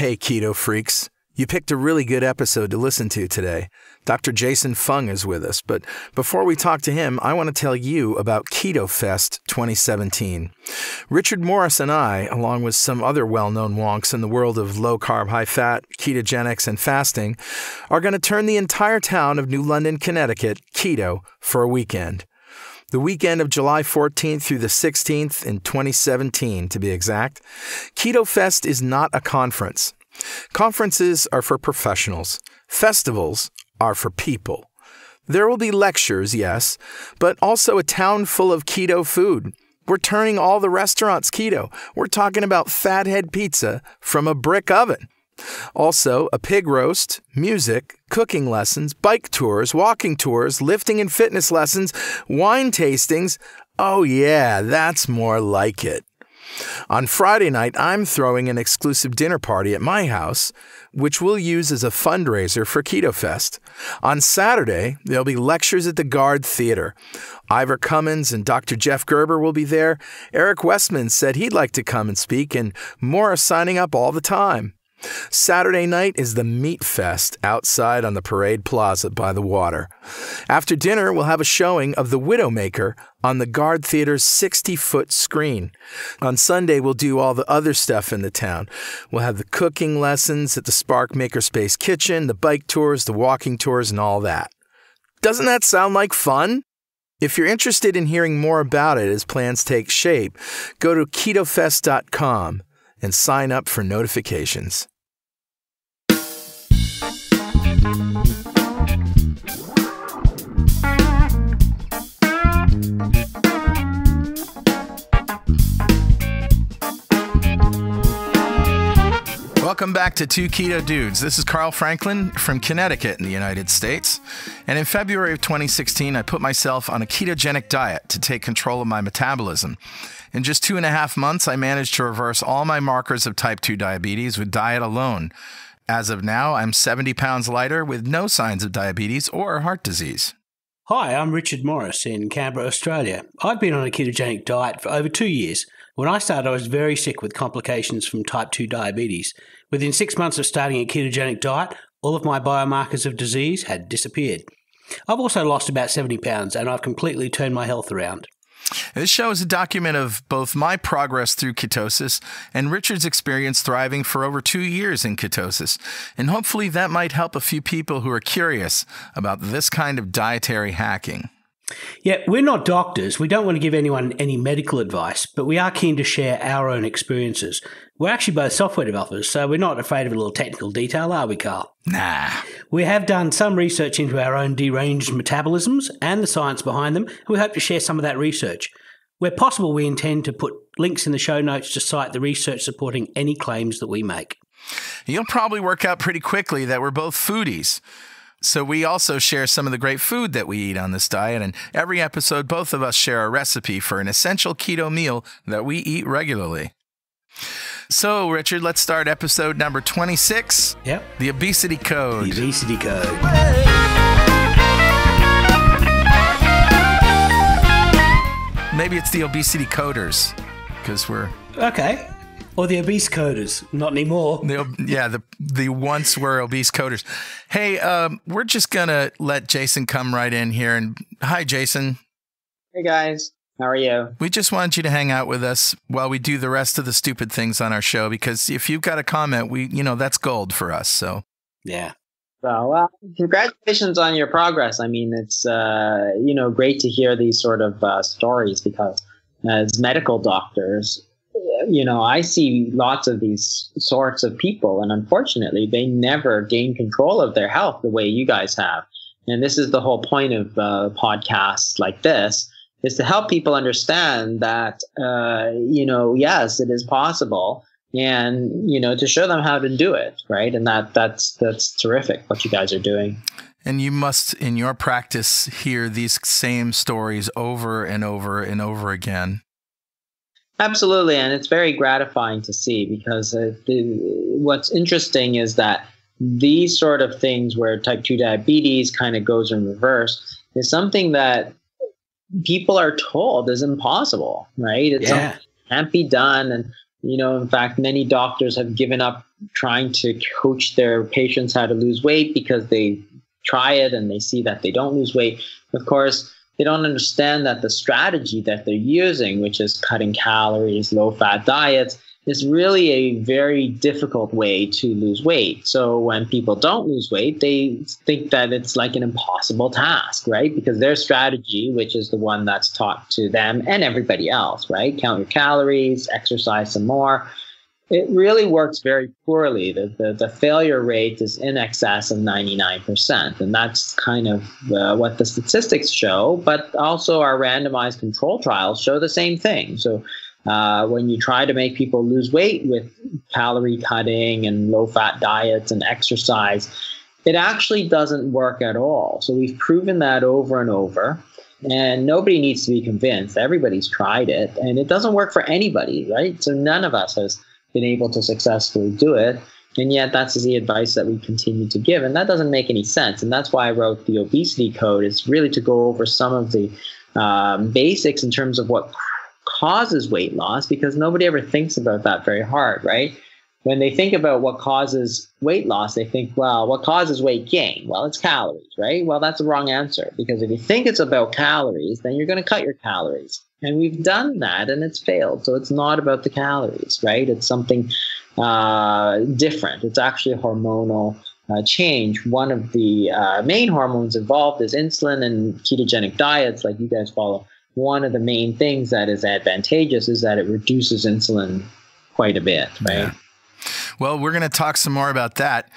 Hey, Keto freaks. You picked a really good episode to listen to today. Dr. Jason Fung is with us, but before we talk to him, I want to tell you about Keto Fest 2017. Richard Morris and I, along with some other well-known wonks in the world of low-carb, high-fat, ketogenics, and fasting, are going to turn the entire town of New London, Connecticut, keto for a weekend. The weekend of July 14th through the 16th in 2017, to be exact. Keto Fest is not a conference. Conferences are for professionals. Festivals are for people. There will be lectures, yes, but also a town full of keto food. We're turning all the restaurants keto. We're talking about fathead pizza from a brick oven. Also, a pig roast, music, cooking lessons, bike tours, walking tours, lifting and fitness lessons, wine tastings. Oh yeah, that's more like it. On Friday night, I'm throwing an exclusive dinner party at my house, which we'll use as a fundraiser for Keto Fest. On Saturday, there'll be lectures at the Guard Theater. Ivor Cummins and Dr. Jeff Gerber will be there. Eric Westman said he'd like to come and speak, and more are signing up all the time. Saturday night is the Meat Fest outside on the Parade Plaza by the water. After dinner, we'll have a showing of The Widowmaker on the Guard Theater's 60-foot screen. On Sunday, we'll do all the other stuff in the town. We'll have the cooking lessons at the Spark Makerspace Kitchen, the bike tours, the walking tours, and all that. Doesn't that sound like fun? If you're interested in hearing more about it as plans take shape, go to ketofest.com and sign up for notifications. Welcome back to Two Keto Dudes. This is Carl Franklin from Connecticut in the United States. And in February of 2016, I put myself on a ketogenic diet to take control of my metabolism. In just 2.5 months, I managed to reverse all my markers of type 2 diabetes with diet alone. As of now, I'm 70 pounds lighter with no signs of diabetes or heart disease. Hi, I'm Richard Morris in Canberra, Australia. I've been on a ketogenic diet for over 2 years. When I started, I was very sick with complications from type 2 diabetes. Within 6 months of starting a ketogenic diet, all of my biomarkers of disease had disappeared. I've also lost about 70 pounds and I've completely turned my health around. This show is a document of both my progress through ketosis and Richard's experience thriving for over 2 years in ketosis. And hopefully that might help a few people who are curious about this kind of dietary hacking. Yeah, we're not doctors. We don't want to give anyone any medical advice, but we are keen to share our own experiences. We're actually both software developers, so we're not afraid of a little technical detail, are we, Carl? Nah. We have done some research into our own deranged metabolisms and the science behind them, and we hope to share some of that research. Where possible, we intend to put links in the show notes to cite the research supporting any claims that we make. You'll probably work out pretty quickly that we're both foodies. So we also share some of the great food that we eat on this diet, and every episode, both of us share a recipe for an essential keto meal that we eat regularly. So, Richard, let's start episode number 26. Yep. The Obesity Code. The Obesity Code. Maybe it's the Obesity Coders, because we're... Okay. Or the obese coders. Not anymore. The once were obese coders. Hey, we're just going to let Jason come right in here. And hi, Jason. Hey, guys. How are you? We just want you to hang out with us while we do the rest of the stupid things on our show, because if you've got a comment, that's gold for us. So, yeah. Well, congratulations on your progress. I mean, it's, great to hear these sort of stories, because as medical doctors, I see lots of these sorts of people, and unfortunately, they never gain control of their health the way you guys have. And this is the whole point of podcasts like this, is to help people understand that, yes, it is possible, and, to show them how to do it, right? And that's terrific what you guys are doing. And you must, in your practice, hear these same stories over and over and over again. Absolutely, and it's very gratifying to see, because what's interesting is that these sort of things where type 2 diabetes kind of goes in reverse is something that people are told is impossible, right? It's something that can't be done, and In fact, many doctors have given up trying to coach their patients how to lose weight because they try it and they see that they don't lose weight. Of course, they don't understand that the strategy that they're using, which is cutting calories, low-fat diets, is really a very difficult way to lose weight. So when people don't lose weight, they think that it's like an impossible task, right? Because their strategy, which is the one that's taught to them and everybody else, right? Count your calories, exercise some more. It really works very poorly. The failure rate is in excess of 99%. And that's kind of what the statistics show. But also our randomized control trials show the same thing. So when you try to make people lose weight with calorie cutting and low-fat diets and exercise, it actually doesn't work at all. So we've proven that over and over. And nobody needs to be convinced. Everybody's tried it. And it doesn't work for anybody, right? So none of us has been able to successfully do it. And yet that's the advice that we continue to give. And that doesn't make any sense. And that's why I wrote the Obesity Code, is really to go over some of the basics in terms of what causes weight loss, because nobody ever thinks about that very hard, right? When they think about what causes weight loss, they think, well, what causes weight gain? Well, it's calories, right? Well, that's the wrong answer, because if you think it's about calories, then you're going to cut your calories. And we've done that and it's failed. So it's not about the calories, right? It's something different. It's actually a hormonal change. One of the main hormones involved is insulin, and ketogenic diets, like you guys follow. One of the main things that is advantageous is that it reduces insulin quite a bit, right? Yeah. Well, we're going to talk some more about that.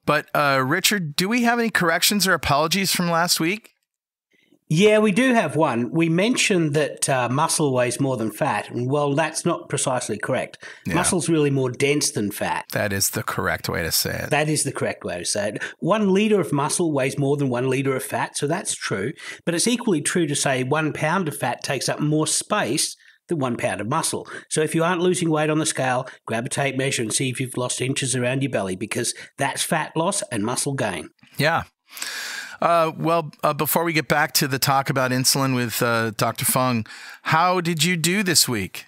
But Richard, do we have any corrections or apologies from last week? Yeah, we do have one. We mentioned that muscle weighs more than fat. And, well, that's not precisely correct. Yeah. Muscle's really more dense than fat. That is the correct way to say it. That is the correct way to say it. 1 litre of muscle weighs more than 1 litre of fat, so that's true. But it's equally true to say 1 pound of fat takes up more space than 1 pound of muscle. So if you aren't losing weight on the scale, grab a tape measure and see if you've lost inches around your belly, because that's fat loss and muscle gain. Yeah. Before we get back to the talk about insulin with Dr. Fung, how did you do this week?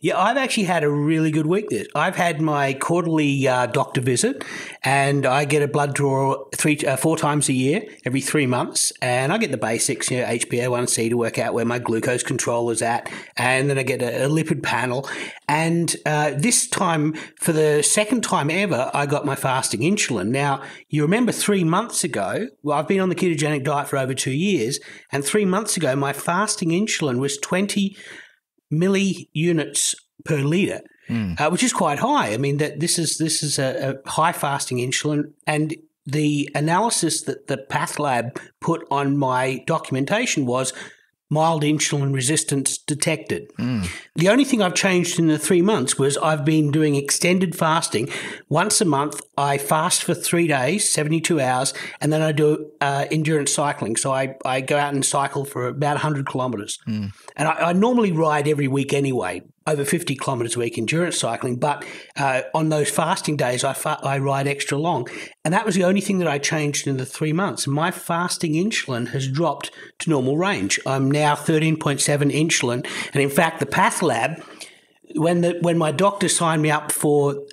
Yeah, I've actually had a really good week. I've had my quarterly doctor visit, and I get a blood draw 4 times a year, every 3 months, and I get the basics, HbA1c to work out where my glucose control is at, and then I get a lipid panel. And this time, for the second time ever, I got my fasting insulin. Now, you remember 3 months ago, well, I've been on the ketogenic diet for over 2 years, and 3 months ago, my fasting insulin was 20 milli-units per litre, which is quite high. I mean, that this is a high fasting insulin, and the analysis that the Path Lab put on my documentation was mild insulin resistance detected. The only thing I've changed in the 3 months was I've been doing extended fasting. Once a month, I fast for 3 days, 72 hours, and then I do endurance cycling. So I go out and cycle for about 100 kilometres. And I normally ride every week anyway, over 50 kilometres a week endurance cycling. But on those fasting days, I ride extra long. And that was the only thing that I changed in the 3 months. My fasting insulin has dropped to normal range. I'm now 13.7 insulin. And in fact, the Path Lab, when my doctor signed me up for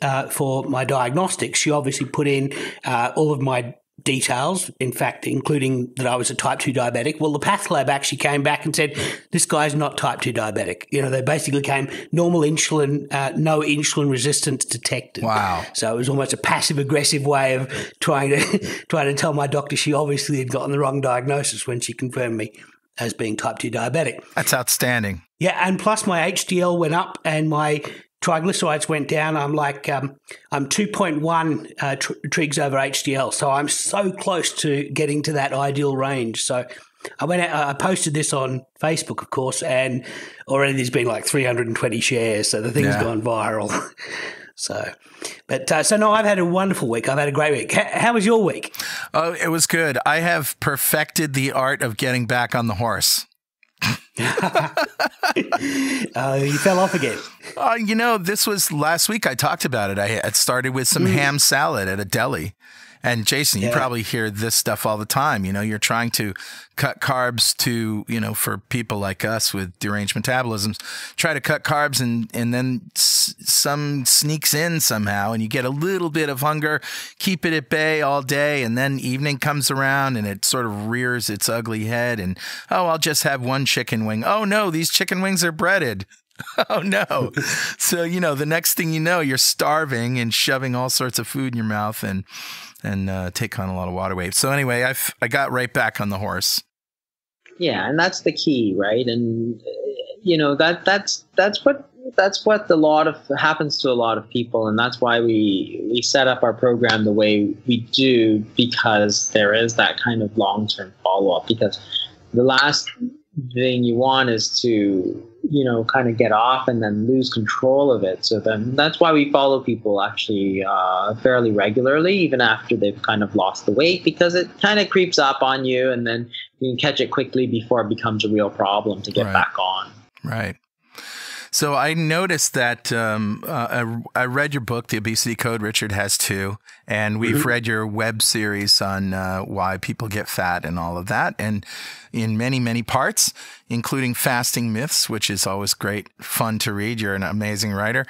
my diagnostics, she obviously put in all of my details, in fact, including that I was a type 2 diabetic. Well, the Path Lab actually came back and said, this guy's not type 2 diabetic. They basically came normal insulin, no insulin resistance detected. Wow. So it was almost a passive-aggressive way of trying to tell my doctor she obviously had gotten the wrong diagnosis when she confirmed me as being type 2 diabetic. That's outstanding. Yeah, and plus my HDL went up and my triglycerides went down. I'm 2.1 trigs over HDL. So I'm so close to getting to that ideal range. So I posted this on Facebook, of course, and already there's been like 320 shares. So the thing's gone viral. So no, I've had a wonderful week. I've had a great week. How was your week? Oh, it was good. I have perfected the art of getting back on the horse. You fell off again. This was last week. I talked about it. I had started with some ham salad at a deli, And Jason, you probably hear this stuff all the time. You're trying to cut carbs to, for people like us with deranged metabolisms, try to cut carbs and then some sneaks in somehow and you get a little bit of hunger, keep it at bay all day. And then evening comes around and it sort of rears its ugly head and, oh, I'll just have one chicken wing. Oh no, these chicken wings are breaded. Oh no. So, the next thing you know, you're starving and shoving all sorts of food in your mouth and take on a lot of water weight. So anyway, I got right back on the horse. Yeah, and that's the key, right? And that's what happens to a lot of people, and that's why we set up our program the way we do, because there is that kind of long-term follow-up. Because the last thing you want is to kind of get off and then lose control of it. So then that's why we follow people actually fairly regularly, even after they've kind of lost the weight, because it kind of creeps up on you and then you can catch it quickly before it becomes a real problem to get back on. Right. So I noticed that I read your book, The Obesity Code. Richard has too. And we've read your web series on why people get fat and all of that. And in many, many parts, including fasting myths, which is always great fun to read. You're an amazing writer.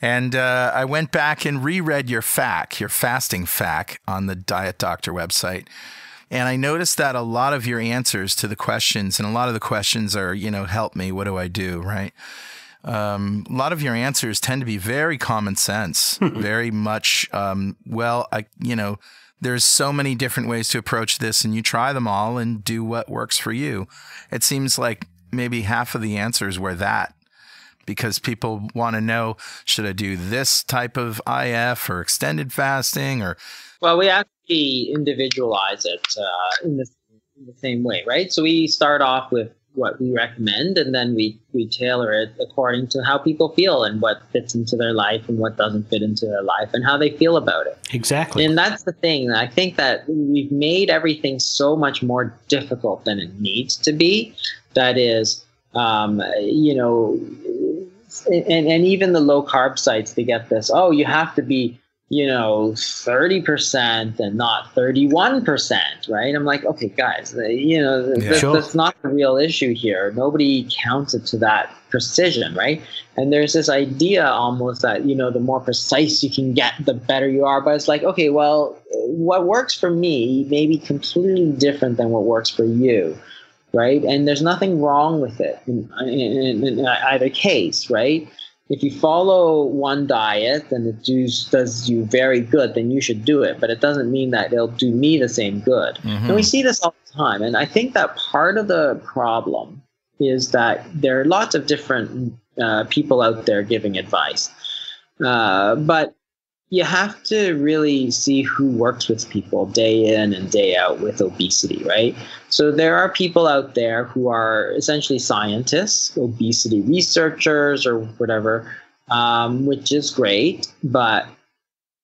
And I went back and reread your fasting FAQ on the Diet Doctor website. And I noticed that a lot of your answers to the questions, and a lot of the questions are, help me, what do I do, right? A lot of your answers tend to be very common sense, very much, there's so many different ways to approach this and you try them all and do what works for you. It seems like maybe half of the answers were that, because people want to know, should I do this type of IF or extended fasting or? Well, we actually individualize it in the same way, right? So we start off with what we recommend, and then we tailor it according to how people feel and what fits into their life and what doesn't fit into their life and how they feel about it. Exactly. And that's the thing. I think that we've made everything so much more difficult than it needs to be. That is, and even the low carb sites, they get this, oh, you have to be 30% and not 31%, right? I'm like, okay, guys, that's not the real issue here. Nobody counts it to that precision, right? And there's this idea almost that, the more precise you can get, the better you are. But it's like, okay, well, what works for me may be completely different than what works for you, right? And there's nothing wrong with it in either case, right? If you follow one diet and it does you very good, then you should do it. But it doesn't mean that it'll do me the same good. And we see this all the time. And I think that part of the problem is that there are lots of different people out there giving advice. But you have to really see who works with people day in and day out with obesity, right? So there are people out there who are essentially scientists, obesity researchers or whatever, which is great. But,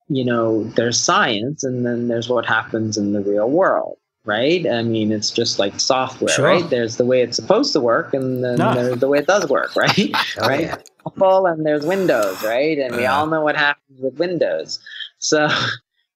there's science and then there's what happens in the real world, right? I mean, it's just like software, right? There's the way it's supposed to work and then there's the way it does work, right? Right? Yeah. And there's Windows, right? And we all know what happens with Windows. So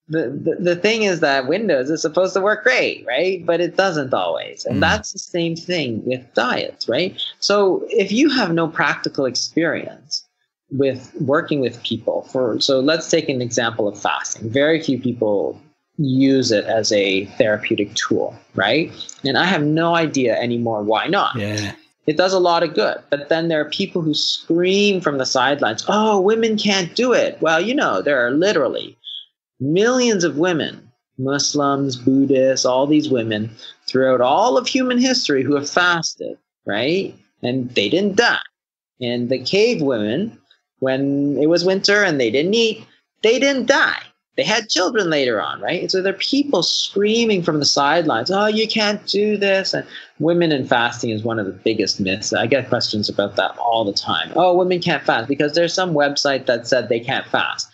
the thing is that Windows is supposed to work great, right? But it doesn't always. And that's the same thing with diets, right? So if you have no practical experience with working with people, so let's take an example of fasting. Very few people use it as a therapeutic tool, right? And I have no idea anymore why not. Yeah. It does a lot of good. But then there are people who scream from the sidelines, oh, women can't do it. Well, there are literally millions of women, Muslims, Buddhists, all these women throughout all of human history who have fasted, right? And they didn't die. And the cave women, when it was winter and they didn't eat, they didn't die. They had children later on, right? So there are people screaming from the sidelines, oh, you can't do this. And women in fasting is one of the biggest myths. I get questions about that all the time. Oh, women can't fast because there's some website that said they can't fast.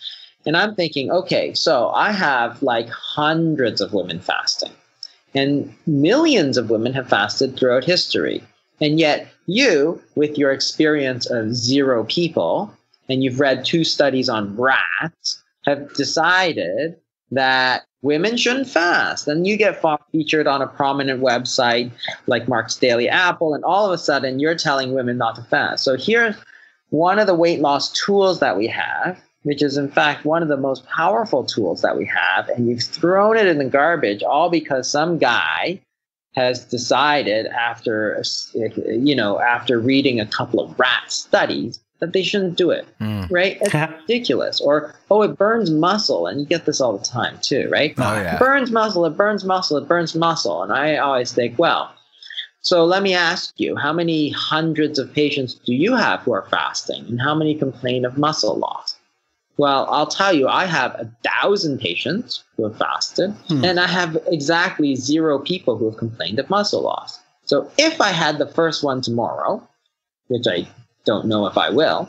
And I'm thinking, okay, so I have like hundreds of women fasting. And millions of women have fasted throughout history. And yet you, with your experience of 0 people, and you've read 2 studies on rats, have decided that women shouldn't fast. And you get featured on a prominent website like Mark's Daily Apple, and all of a sudden you're telling women not to fast. So here's one of the weight loss tools that we have, which is in fact one of the most powerful tools that we have, and you've thrown it in the garbage all because some guy has decided after reading a couple of rat studies that they shouldn't do it, right? It's ridiculous. Or, oh, it burns muscle. And you get this all the time too, right? Oh, yeah. It burns muscle, it burns muscle, it burns muscle. And I always think, well, so let me ask you, how many hundreds of patients do you have who are fasting? And how many complain of muscle loss? Well, I'll tell you, I have 1,000 patients who have fasted, and I have exactly 0 people who have complained of muscle loss. So if I had the first one tomorrow, which I don't know if I will,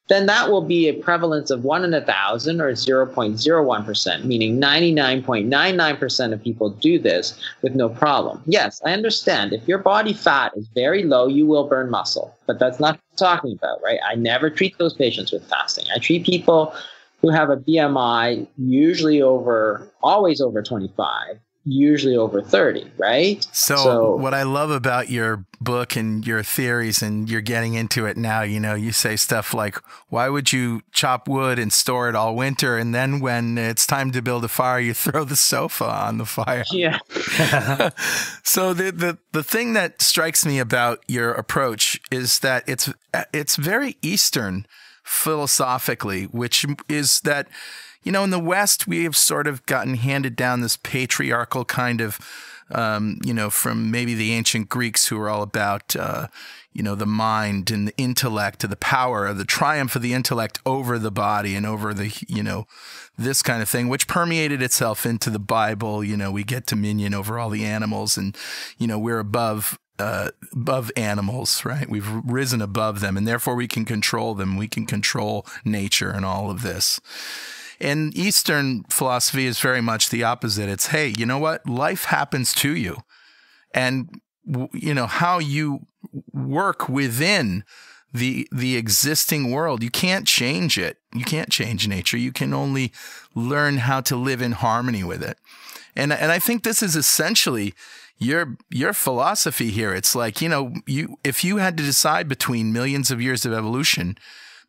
then that will be a prevalence of 1 in 1,000 or 0.01%, meaning 99.99% of people do this with no problem. Yes, I understand. If your body fat is very low, you will burn muscle, but that's not what I'm talking about, right? I never treat those patients with fasting. I treat people who have a BMI always over 25, usually over 30, right? So what I love about your book and your theories, and you're getting into it now, you say stuff like, why would you chop wood and store it all winter? And then when it's time to build a fire, you throw the sofa on the fire. Yeah. So the thing that strikes me about your approach is that it's very Eastern philosophically, which is that, in the West, we have sort of gotten handed down this patriarchal kind of, from maybe the ancient Greeks who were all about, the mind and the intellect, the power of the triumph of the intellect over the body and over the, this kind of thing, which permeated itself into the Bible. We get dominion over all the animals, and, we're above animals, right? We've risen above them, and therefore we can control them. We can control nature and all of this. And Eastern philosophy is very much the opposite. It's, hey, you know what? Life happens to you. And, how you work within the existing world, you can't change it. You can't change nature. You can only learn how to live in harmony with it. And I think this is essentially your philosophy here. It's like, if you had to decide between millions of years of evolution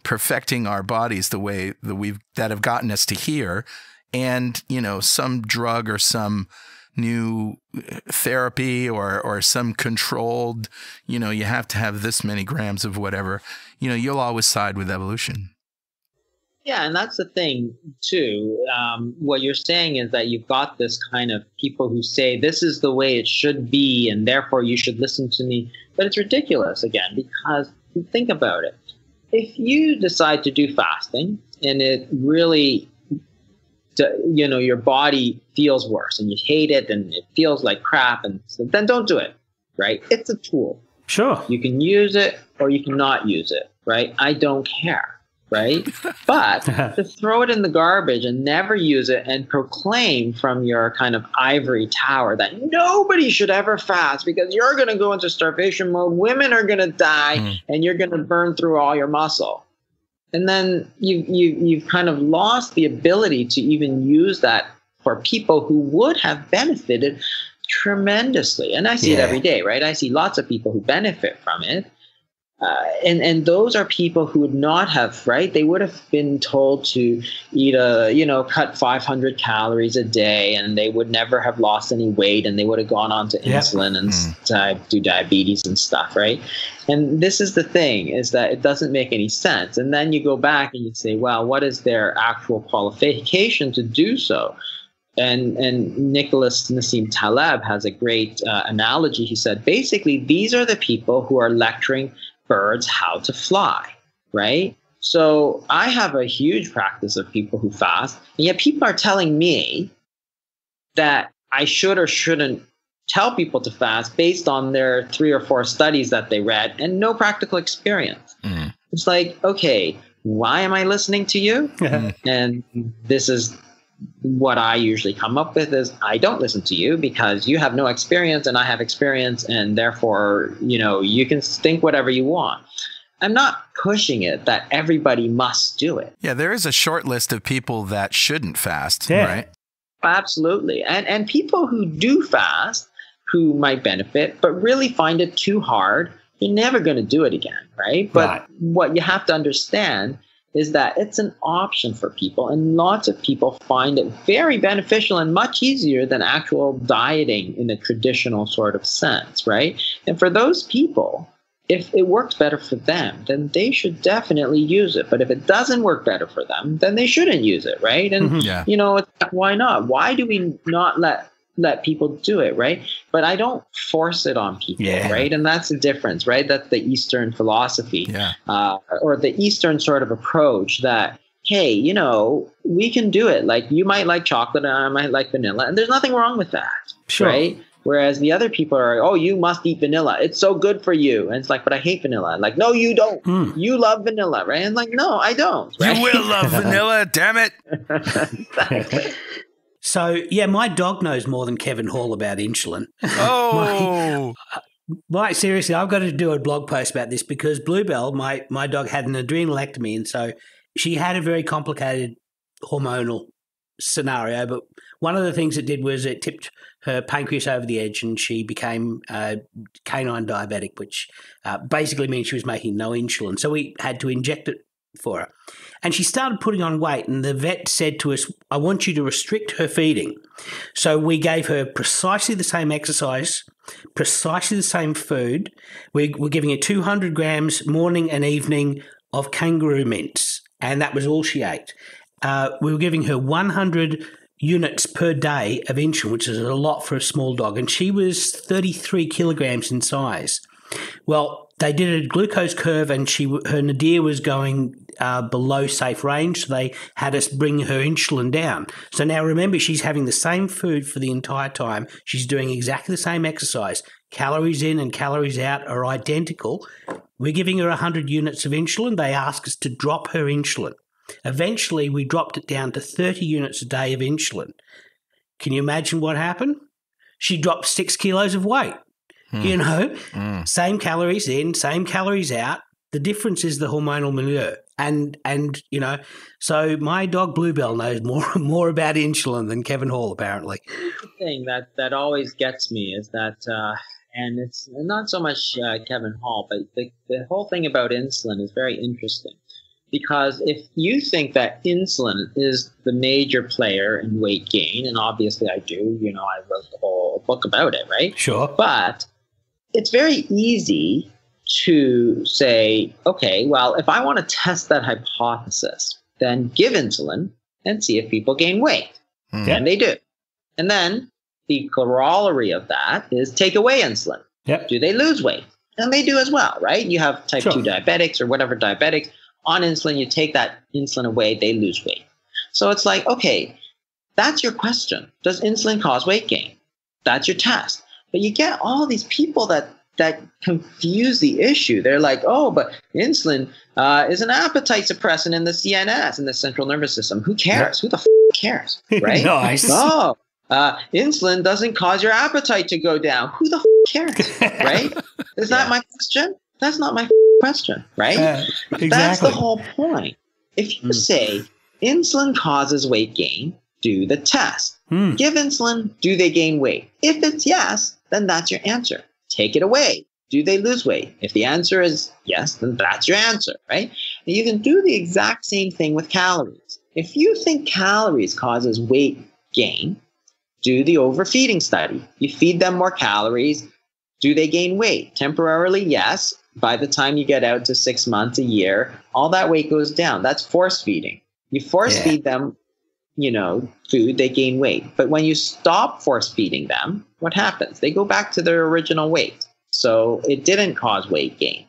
perfecting our bodies the way that have gotten us to here, and some drug or some new therapy or some controlled, you have to have this many grams of whatever, you'll always side with evolution. Yeah, and that's the thing too. What you're saying is that you've got this kind of people who say this is the way it should be, and therefore you should listen to me. But it's ridiculous again, because think about it. If you decide to do fasting and it really, your body feels worse and you hate it and it feels like crap, and then don't do it, right? It's a tool. Sure. You can use it or you cannot use it, right? I don't care, right? But to throw it in the garbage and never use it and proclaim from your kind of ivory tower that nobody should ever fast because you're going to go into starvation mode, women are going to die, and you're going to burn through all your muscle. And then you've kind of lost the ability to even use that for people who would have benefited tremendously. And I see it every day, right? I see lots of people who benefit from it. And those are people who would not have, right? They would have been told to eat cut 500 calories a day, and they would never have lost any weight, and they would have gone on to insulin and do diabetes and stuff, right? And this is the thing, is that it doesn't make any sense. And then you go back and you say, well, what is their actual qualification to do so? And Nicholas Nassim Taleb has a great analogy. He said, basically, these are the people who are lecturing birds how to fly, right? So I have a huge practice of people who fast, and yet people are telling me that I should or shouldn't tell people to fast based on their 3 or 4 studies that they read and no practical experience. It's like, okay, why am I listening to you? And this is what I usually come up with is I don't listen to you because you have no experience and I have experience, and therefore, you can think whatever you want. I'm not pushing it that everybody must do it. Yeah, there is a short list of people that shouldn't fast, right? Absolutely. And people who do fast, who might benefit, but really find it too hard, you're never going to do it again, right? But what you have to understand is that it's an option for people, and lots of people find it very beneficial and much easier than actual dieting in a traditional sort of sense, right? And for those people, if it works better for them, then they should definitely use it. But if it doesn't work better for them, then they shouldn't use it, right? And, you know, why not? Why do we not let people do it, right? But I don't force it on people, right? And that's the difference, right? That's the Eastern philosophy, or the Eastern sort of approach that, hey, you know, we can do it. Like, you might like chocolate and I might like vanilla, and there's nothing wrong with that, right? Whereas the other people are, oh, you must eat vanilla. It's so good for you. And it's like, but I hate vanilla. Like, no, you don't. You love vanilla, right? And like, no, I don't. Right? You will love vanilla, damn it. Exactly. So, yeah, my dog knows more than Kevin Hall about insulin. Oh. Mike, seriously, I've got to do a blog post about this because Bluebell, my dog, had an adrenalectomy, and so she had a very complicated hormonal scenario. But one of the things it did was it tipped her pancreas over the edge, and she became canine diabetic, which basically means she was making no insulin. So we had to inject it for her. And she started putting on weight, and the vet said to us, I want you to restrict her feeding. So we gave her precisely the same exercise, precisely the same food. We were giving her 200 grams morning and evening of kangaroo mints, and that was all she ate. We were giving her 100 units per day of insulin, which is a lot for a small dog, and she was 33 kilograms in size. Well, they did a glucose curve, and her nadir was going below safe range, so they had us bring her insulin down. So now remember, she's having the same food for the entire time. She's doing exactly the same exercise. Calories in and calories out are identical. We're giving her 100 units of insulin. They asked us to drop her insulin. Eventually, we dropped it down to 30 units a day of insulin. Can you imagine what happened? She dropped 6 kilos of weight. You know, same calories in, same calories out. The difference is the hormonal milieu. And you know, so my dog Bluebell knows more about insulin than Kevin Hall, apparently. The thing that always gets me is that, and it's not so much Kevin Hall, but the whole thing about insulin is very interesting. Because if you think that insulin is the major player in weight gain, and obviously I do, you know, I wrote the whole book about it, right? Sure. But it's very easy to say, okay, well, if I want to test that hypothesis, then give insulin and see if people gain weight. And they do. And then the corollary of that is take away insulin. Do they lose weight? And they do as well, right? You have type 2 diabetics or whatever diabetics. On insulin, you take that insulin away, they lose weight. So it's like, okay, that's your question. Does insulin cause weight gain? That's your test. But you get all these people that confuse the issue. They're like, oh, but insulin is an appetite suppressant in the CNS, in the central nervous system. Who cares? Who the cares, right? Nice. Oh, insulin doesn't cause your appetite to go down. Who the cares, right? Is that my question? That's not my question, right? Exactly. That's the whole point. If you say insulin causes weight gain, do the test. Give insulin, do they gain weight? If it's yes, then that's your answer. Take it away. Do they lose weight? If the answer is yes, then that's your answer, right? And you can do the exact same thing with calories. If you think calories causes weight gain, do the overfeeding study. You feed them more calories. Do they gain weight? Temporarily, yes. By the time you get out to 6 months, a year, all that weight goes down. That's force feeding. You force feed them, you know, food, they gain weight. But when you stop force feeding them, what happens? They go back to their original weight. So it didn't cause weight gain.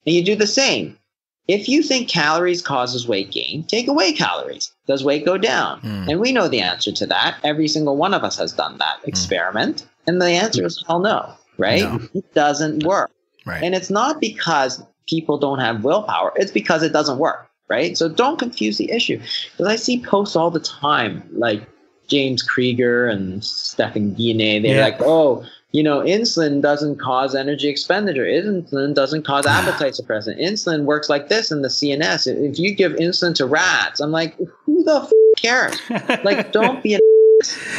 And you do the same. If you think calories causes weight gain, take away calories. Does weight go down? And we know the answer to that. Every single one of us has done that experiment. And the answer is hell no, right? No. It doesn't work. Right. And it's not because people don't have willpower. It's because it doesn't work, right? So don't confuse the issue. Because I see posts all the time, like James Krieger and Stephan Guyenet. They're like, oh, you know, insulin doesn't cause energy expenditure. Insulin doesn't cause appetite suppressant. Insulin works like this in the CNS. If you give insulin to rats, I'm like, who the cares? Like, don't be an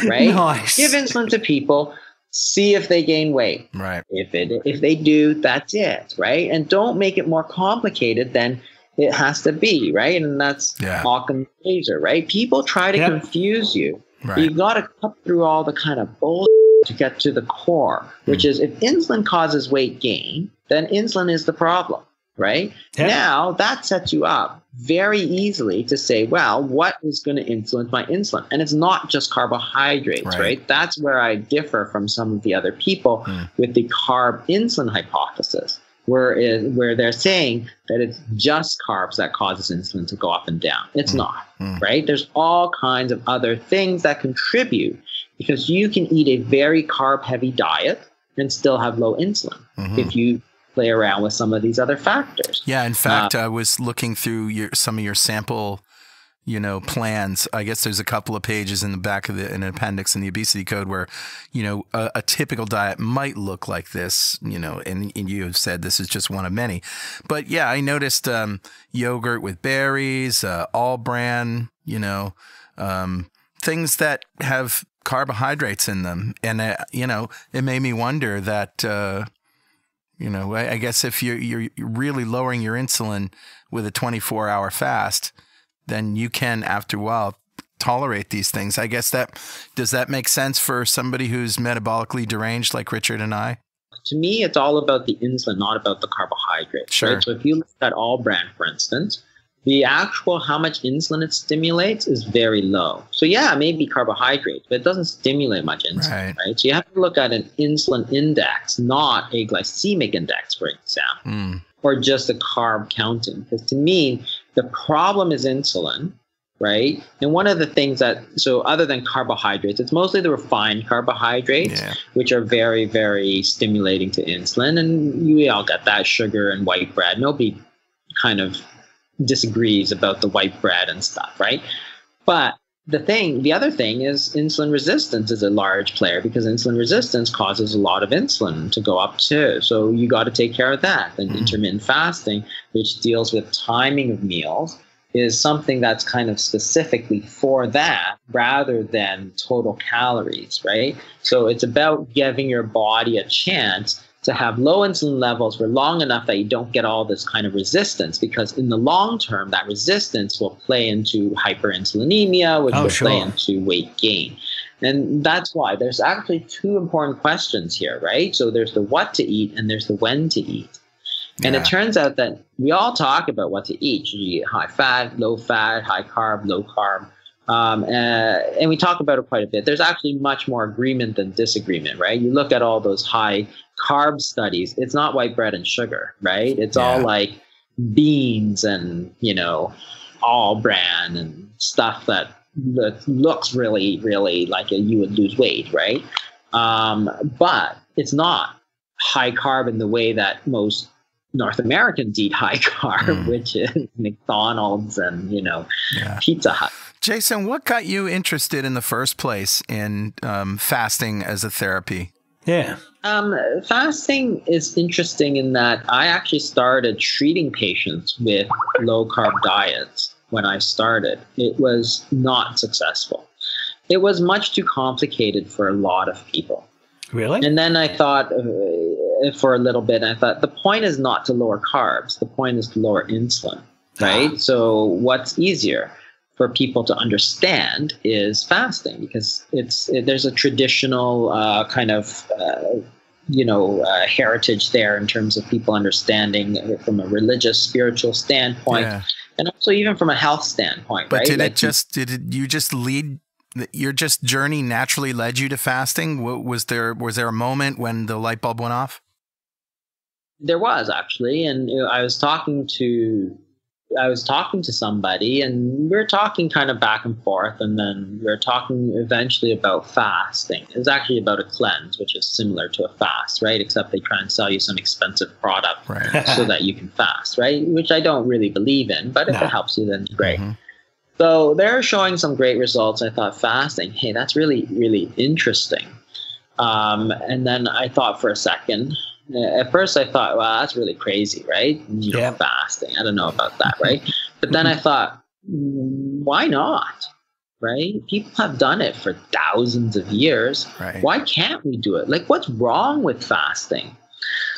right? Nice. Give insulin to people, see if they gain weight. Right. If they do, that's it, right? And don't make it more complicated than it has to be, right? And that's Occam's razor, right? People try to confuse you. Right. You've got to cut through all the kind of bullshit to get to the core, which is if insulin causes weight gain, then insulin is the problem, right? Yeah. Now that sets you up very easily to say, well, what is going to influence my insulin? And it's not just carbohydrates, right? That's where I differ from some of the other people with the carb insulin hypothesis, where they're saying that it's just carbs that causes insulin to go up and down. It's not, right? There's all kinds of other things that contribute, because you can eat a very carb-heavy diet and still have low insulin if you play around with some of these other factors. Yeah, in fact, I was looking through some of your sample, plans. I guess there's a couple of pages in the back of an appendix in the obesity code where, a typical diet might look like this, and you have said this is just one of many. But yeah, I noticed yogurt with berries, all bran, things that have carbohydrates in them. And, it made me wonder that, I guess if you're really lowering your insulin with a 24-hour fast, then you can, after a while, tolerate these things. I guess does that make sense for somebody who's metabolically deranged like Richard and I? To me, it's all about the insulin, not about the carbohydrates. Sure. Right? So if you look at all bran, for instance, the actual how much insulin it stimulates is very low. So yeah, it may be carbohydrates, but it doesn't stimulate much insulin, right? So you have to look at an insulin index, not a glycemic index, for example, or just a carb counting. Because to me, the problem is insulin, right? And one of the things so other than carbohydrates, it's mostly the refined carbohydrates, which are very, very stimulating to insulin. And we all get that, sugar and white bread. Nobody kind of disagrees about the white bread and stuff, right? But the other thing is insulin resistance is a large player, because insulin resistance causes a lot of insulin to go up too. So you got to take care of that. And intermittent fasting, which deals with timing of meals, is something that's kind of specifically for that rather than total calories, right? So it's about giving your body a chance to have low insulin levels for long enough that you don't get all this kind of resistance, because in the long term, that resistance will play into hyperinsulinemia, which will play into weight gain. And that's why there's actually two important questions here, right? So there's the what to eat and there's the when to eat. And it turns out that we all talk about what to eat. You eat high fat, high carb, low carb. And we talk about it quite a bit. There's actually much more agreement than disagreement, right? You look at all those high carb studies, it's not white bread and sugar, right? It's all like beans and, all bran and stuff that looks really, really like you would lose weight, right? But it's not high carb in the way that most North Americans eat high carb, which is McDonald's and, Pizza Hut. Jason, what got you interested in the first place in fasting as a therapy? Yeah. Fasting is interesting in that I actually started treating patients with low-carb diets when I started. It was not successful. It was much too complicated for a lot of people. Really? And then I thought for a little bit, I thought the point is not to lower carbs. The point is to lower insulin, right? So what's easier for people to understand is fasting, because there's a traditional heritage there in terms of people understanding from a religious, spiritual standpoint, and also even from a health standpoint. But right? Your journey naturally led you to fasting? Was there a moment when the light bulb went off? There was, actually, and I was talking to somebody, and we were talking kind of back and forth, and then we were talking eventually about fasting. It was actually about a cleanse, which is similar to a fast, right? Except they try and sell you some expensive product so that you can fast, right? Which I don't really believe in, but if it helps you, then it's great. So they're showing some great results. I thought, fasting, hey, that's really, really interesting. And then I thought for a second. At first I thought, well, that's really crazy, right? Fasting. I don't know about that, right? But then I thought, why not? right? People have done it for thousands of years. Right. Why can't we do it? Like, what's wrong with fasting?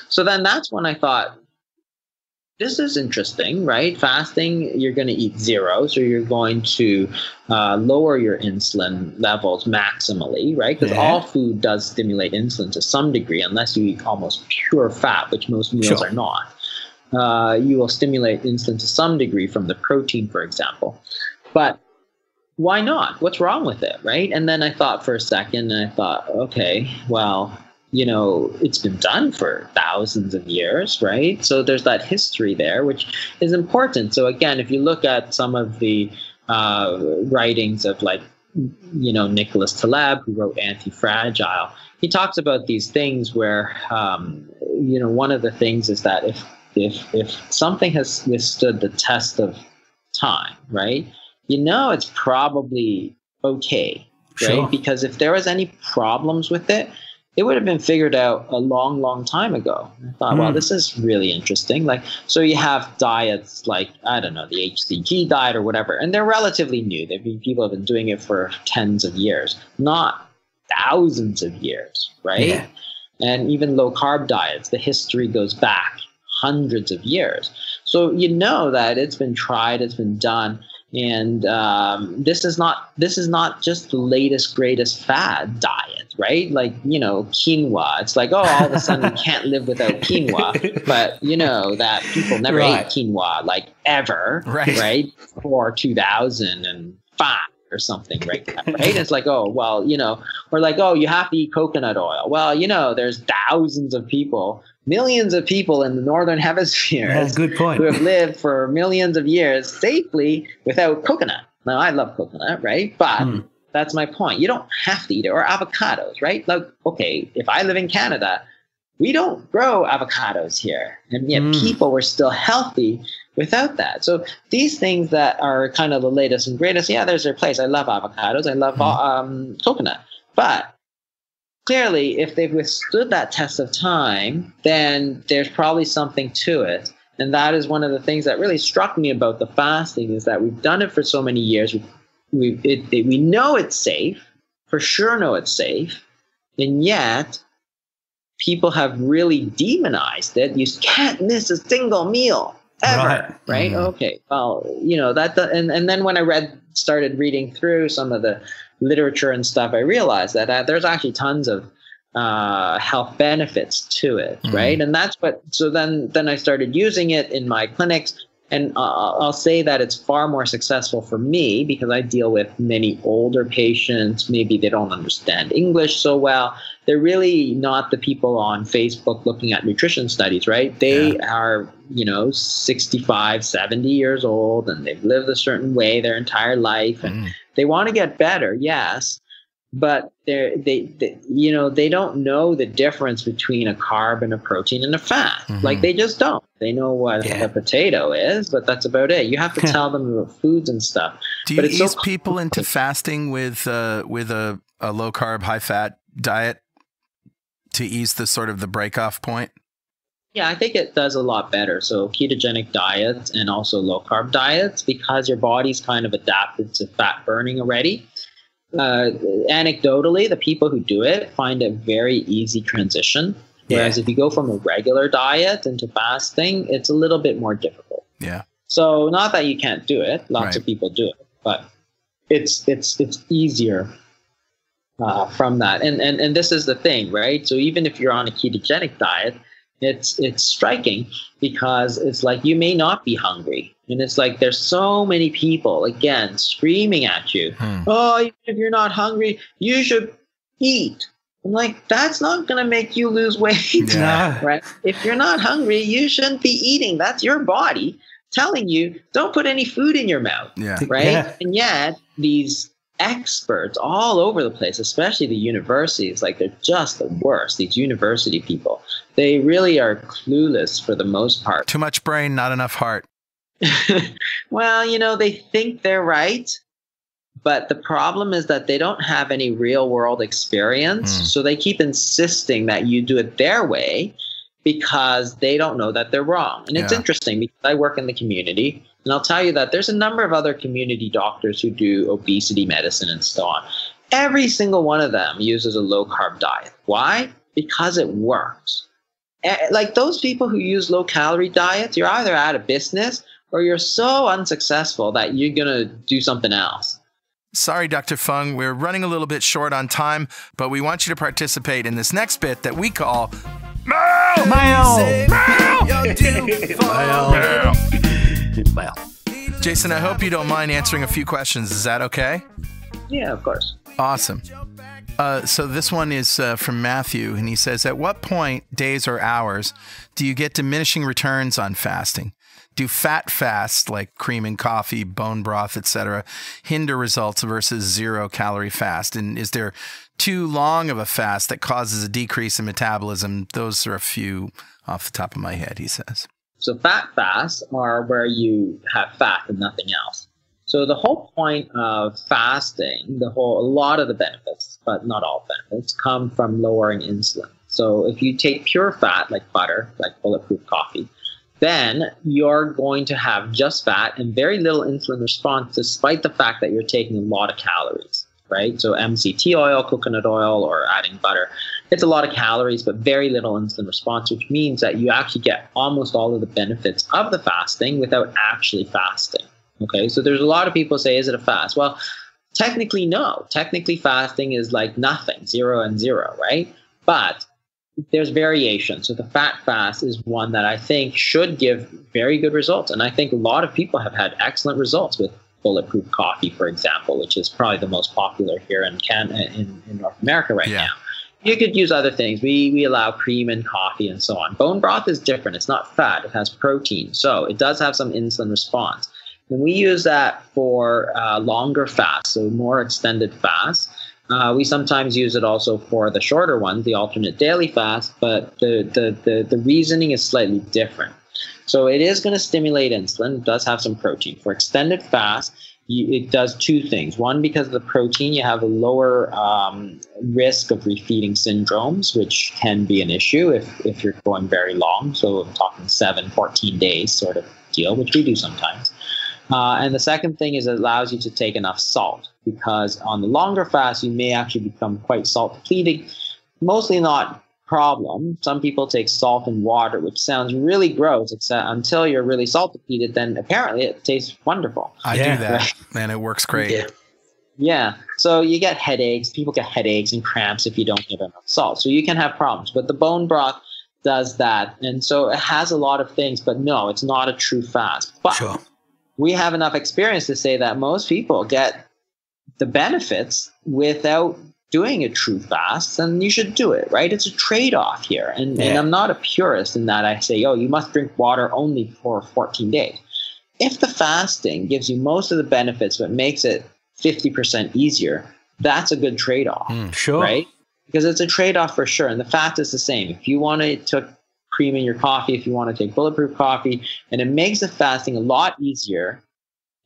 So then that's when I thought, this is interesting, right? Fasting, you're going to eat zero. So you're going to lower your insulin levels maximally, right? Because all food does stimulate insulin to some degree, unless you eat almost pure fat, which most meals are not. You will stimulate insulin to some degree from the protein, for example. But why not? What's wrong with it, right? And then I thought for a second, and I thought, okay, well, you know, it's been done for thousands of years, right? So there's that history there, which is important. So again, if you look at some of the writings of, like, you know, Nicholas Taleb, who wrote Anti-Fragile, he talks about these things where, you know, one of the things is that if something has withstood the test of time, right, you know, it's probably okay, right? Sure. Because if there was any problems with it, it would have been figured out a long, long time ago. I thought, well, this is really interesting. Like, so you have diets like, I don't know, the HCG diet or whatever, and they're relatively new. People have been doing it for tens of years, not thousands of years, right? Yeah. And even low carb diets, the history goes back hundreds of years. So you know that it's been tried, it's been done. And this is not just the latest greatest fad diet, right? Like, you know, quinoa. It's like, oh, all of a sudden you can't live without quinoa, but you know that people never ate quinoa like ever, right? Before 2005 or something, right? It's like, oh, well, you know, or like, oh, you have to eat coconut oil. Well, you know, there's thousands of people, millions of people in the northern hemisphere who have lived for millions of years safely without coconut. Now, I love coconut, right? But that's my point. You don't have to eat it. Or avocados, right? Like, okay, if I live in Canada, we don't grow avocados here. And yet people were still healthy without that. So these things that are kind of the latest and greatest, yeah, there's their place. I love avocados. I love coconut. But clearly, if they've withstood that test of time, then there's probably something to it. And that is one of the things that really struck me about the fasting, is that we've done it for so many years. We know it's safe, for sure know it's safe, and yet people have really demonized it. You can't miss a single meal ever, right? Okay, well, you know, and then when I started reading through some of the literature and stuff, I realized that there's actually tons of health benefits to it, right? And that's so then I started using it in my clinics, and I'll say that it's far more successful for me because I deal with many older patients. Maybe they don't understand English so well. They're really not the people on Facebook looking at nutrition studies, right? They are, you know, 65, 70 years old, and they've lived a certain way their entire life, and they want to get better, yes, but they you know, they don't know the difference between a carb and a protein and a fat. Like, they just don't. They know what a potato is, but that's about it. You have to tell them about foods and stuff. Do you ease people into fasting with a low carb, high fat diet to ease the sort of the break-off point? Yeah, I think it does a lot better. So ketogenic diets and also low carb diets, because your body's kind of adapted to fat burning already. Anecdotally, the people who do it find a very easy transition. Whereas if you go from a regular diet into fasting, it's a little bit more difficult. Yeah. So not that you can't do it. Lots of people do it, but it's easier from that. And this is the thing, right? So even if you're on a ketogenic diet, it's striking because it's like you may not be hungry. And it's like there's so many people, again, screaming at you, oh, even if you're not hungry, you should eat. I'm like, that's not going to make you lose weight, right? If you're not hungry, you shouldn't be eating. That's your body telling you, don't put any food in your mouth, right? Yeah. And yet these experts all over the place, especially the universities, like they're just the worst, these university people. They really are clueless for the most part. Too much brain, not enough heart. Well, you know, they think they're right, but the problem is that they don't have any real world experience. So they keep insisting that you do it their way because they don't know that they're wrong. And it's interesting because I work in the community And I'll tell you that there's a number of other community doctors who do obesity medicine and so on. Every single one of them uses a low-carb diet. Why? Because it works. Like those people who use low-calorie diets, you're either out of business or you're so unsuccessful that you're going to do something else. Sorry, Dr. Fung, we're running a little bit short on time, but we want you to participate in this next bit that we call Mail! Well, Jason, I hope you don't mind answering a few questions. Is that okay? Yeah, of course. Awesome. So this one is from Matthew, and he says, at what point, days or hours, do you get diminishing returns on fasting? Do fat fasts like cream and coffee, bone broth, etc., hinder results versus zero-calorie fast? And is there too long of a fast that causes a decrease in metabolism? Those are a few off the top of my head, he says. So fat fasts are where you have fat and nothing else. So the whole point of fasting, a lot of the benefits, but not all benefits, come from lowering insulin. So if you take pure fat like butter, like bulletproof coffee, then you're going to have just fat and very little insulin response, despite the fact that you're taking a lot of calories, right? So MCT oil, coconut oil, or adding butter, it's a lot of calories, but very little insulin response, which means that you actually get almost all of the benefits of the fasting without actually fasting. Okay, so there's a lot of people say, is it a fast? Well, technically, no. Technically, fasting is like nothing, 0 and 0, right? But there's variation. So the fat fast is one that I think should give very good results. And I think a lot of people have had excellent results with bulletproof coffee, for example, which is probably the most popular here in North America right now. You could use other things. We allow cream in coffee and so on. Bone broth is different. It's not fat. It has protein. So it does have some insulin response. And we use that for longer fasts, so more extended fasts. We sometimes use it also for the shorter ones, the alternate daily fast, but the reasoning is slightly different. So it is going to stimulate insulin. It does have some protein. For extended fast, it does two things. One, because of the protein, you have a lower risk of refeeding syndromes, which can be an issue if you're going very long. So I'm talking 7, 14 days sort of deal, which we do sometimes. And the second thing is it allows you to take enough salt, because on the longer fast, you may actually become quite salt depleted. Mostly not problem. Some people take salt and water, which sounds really gross, except until you're really salt depleted, then apparently it tastes wonderful. I do that, right? And it works great. Yeah. So you get headaches. People get headaches and cramps if you don't get enough salt. So you can have problems. But the bone broth does that. And so it has a lot of things, but no, it's not a true fast. But sure. We have enough experience to say that most people get the benefits without doing a true fast, and you should do it, right? It's a trade-off here. And I'm not a purist in that I say, you must drink water only for 14 days. If the fasting gives you most of the benefits but makes it 50% easier, that's a good trade-off, sure. Right? Because it's a trade-off for sure. And the fat is the same. If you want to take cream in your coffee, if you want to take bulletproof coffee, and it makes the fasting a lot easier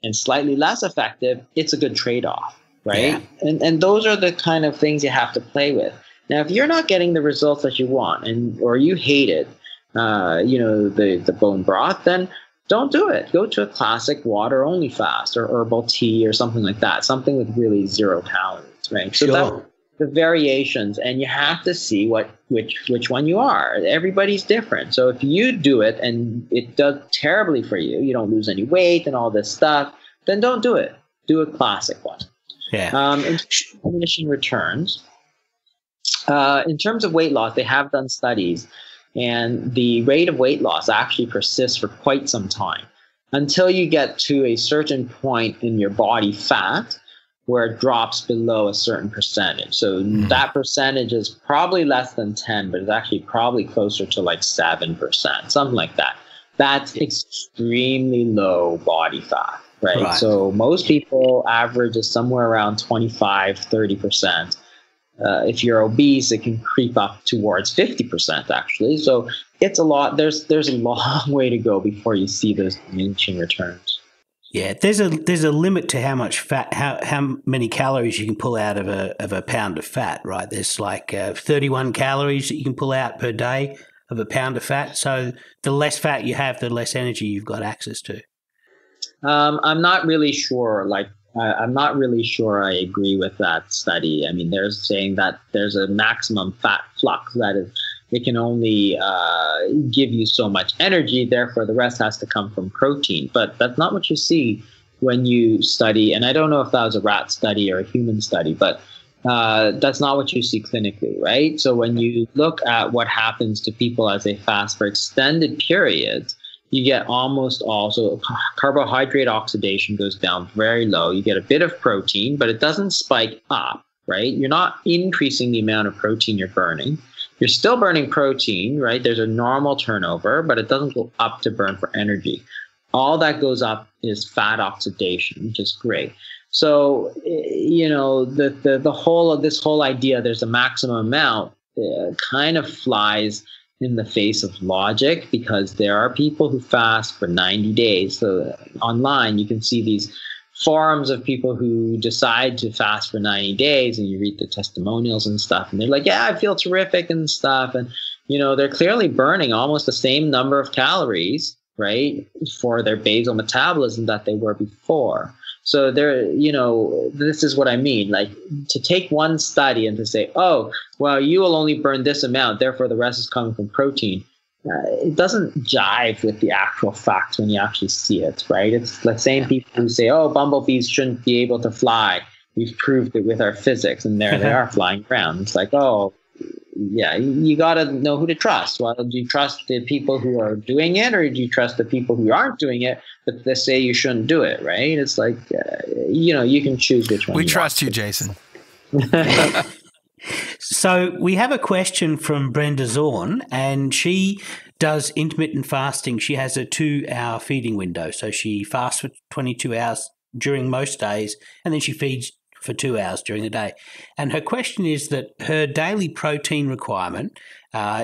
and slightly less effective, it's a good trade-off, right? Yeah. And those are the kind of things you have to play with. Now, if you're not getting the results that you want, or you hate it, the bone broth, then don't do it. Go to a classic water-only fast or herbal tea or something like that, something with really 0 calories, right? Sure. So the variations, and you have to see which one you are. Everybody's different. So if you do it and it does terribly for you, you don't lose any weight and all this stuff, then don't do it. Do a classic one. Yeah. In diminishing returns, in terms of weight loss, they have done studies, and the rate of weight loss actually persists for quite some time until you get to a certain point in your body fat where it drops below a certain percentage. So that percentage is probably less than 10, but it's actually probably closer to like 7%, something like that. That's extremely low body fat, right? So most people average is somewhere around 25, 30%. If you're obese, it can creep up towards 50% actually. So it's a lot. There's a long way to go before you see those diminishing returns. Yeah, there's a limit to how much fat, how many calories you can pull out of a pound of fat, right? There's like 31 calories that you can pull out per day of a pound of fat. So the less fat you have, the less energy you've got access to. I'm not really sure. I'm not really sure I agree with that study. I mean, they're saying that there's a maximum fat flux, that is, it can only give you so much energy, therefore the rest has to come from protein. But that's not what you see when you study, and I don't know if that was a rat study or a human study, but that's not what you see clinically, right? So when you look at what happens to people as they fast for extended periods, you get almost all, so carbohydrate oxidation goes down very low. You get a bit of protein, but it doesn't spike up, right? You're not increasing the amount of protein you're burning. You're still burning protein, right? There's a normal turnover, but it doesn't go up to burn for energy. All that goes up is fat oxidation, which is great. So, the whole of this whole idea, there's a maximum amount, kind of flies in the face of logic, because there are people who fast for 90 days. So online, you can see these forums of people who decide to fast for 90 days, and you read the testimonials and stuff, and they're like, yeah, I feel terrific and stuff. And, they're clearly burning almost the same number of calories, right, for their basal metabolism that they were before. So this is what I mean, like, to take one study and to say, oh, well, you will only burn this amount, therefore the rest is coming from protein. It doesn't jive with the actual facts when you actually see it, right? It's like same people who say, oh, bumblebees shouldn't be able to fly. We've proved it with our physics, and there they are flying around. It's like, oh, yeah, you got to know who to trust. Well, do you trust the people who are doing it, or do you trust the people who aren't doing it, but they say you shouldn't do it, right? It's like, you can choose which one. We trust you, Jason. So we have a question from Brenda Zorn, and she does intermittent fasting. She has a 2-hour feeding window. So she fasts for 22 hours during most days, and then she feeds for 2 hours during the day. And her question is that her daily protein requirement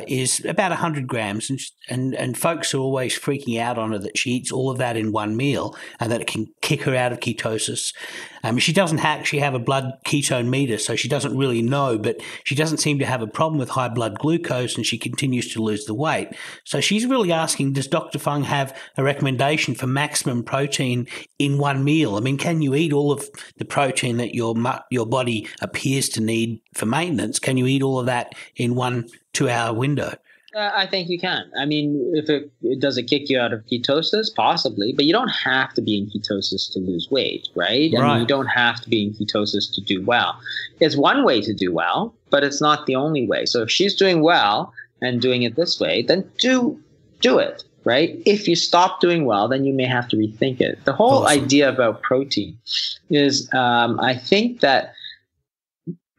is about 100 grams, and folks are always freaking out on her that she eats all of that in one meal and that it can kick her out of ketosis. She doesn't actually have a blood ketone meter, so she doesn't really know, but she doesn't seem to have a problem with high blood glucose, and she continues to lose the weight. So she's really asking, does Dr. Fung have a recommendation for maximum protein in one meal? I mean, can you eat all of the protein that your body appears to need for maintenance? Can you eat all of that in one 2-hour window? I think you can. I mean, if does it kick you out of ketosis? Possibly, but you don't have to be in ketosis to lose weight, right? I mean, you don't have to be in ketosis to do well. It's one way to do well, but it's not the only way. So if she's doing well and doing it this way, then do it, right? If you stop doing well, then you may have to rethink it. The whole idea about protein is, I think that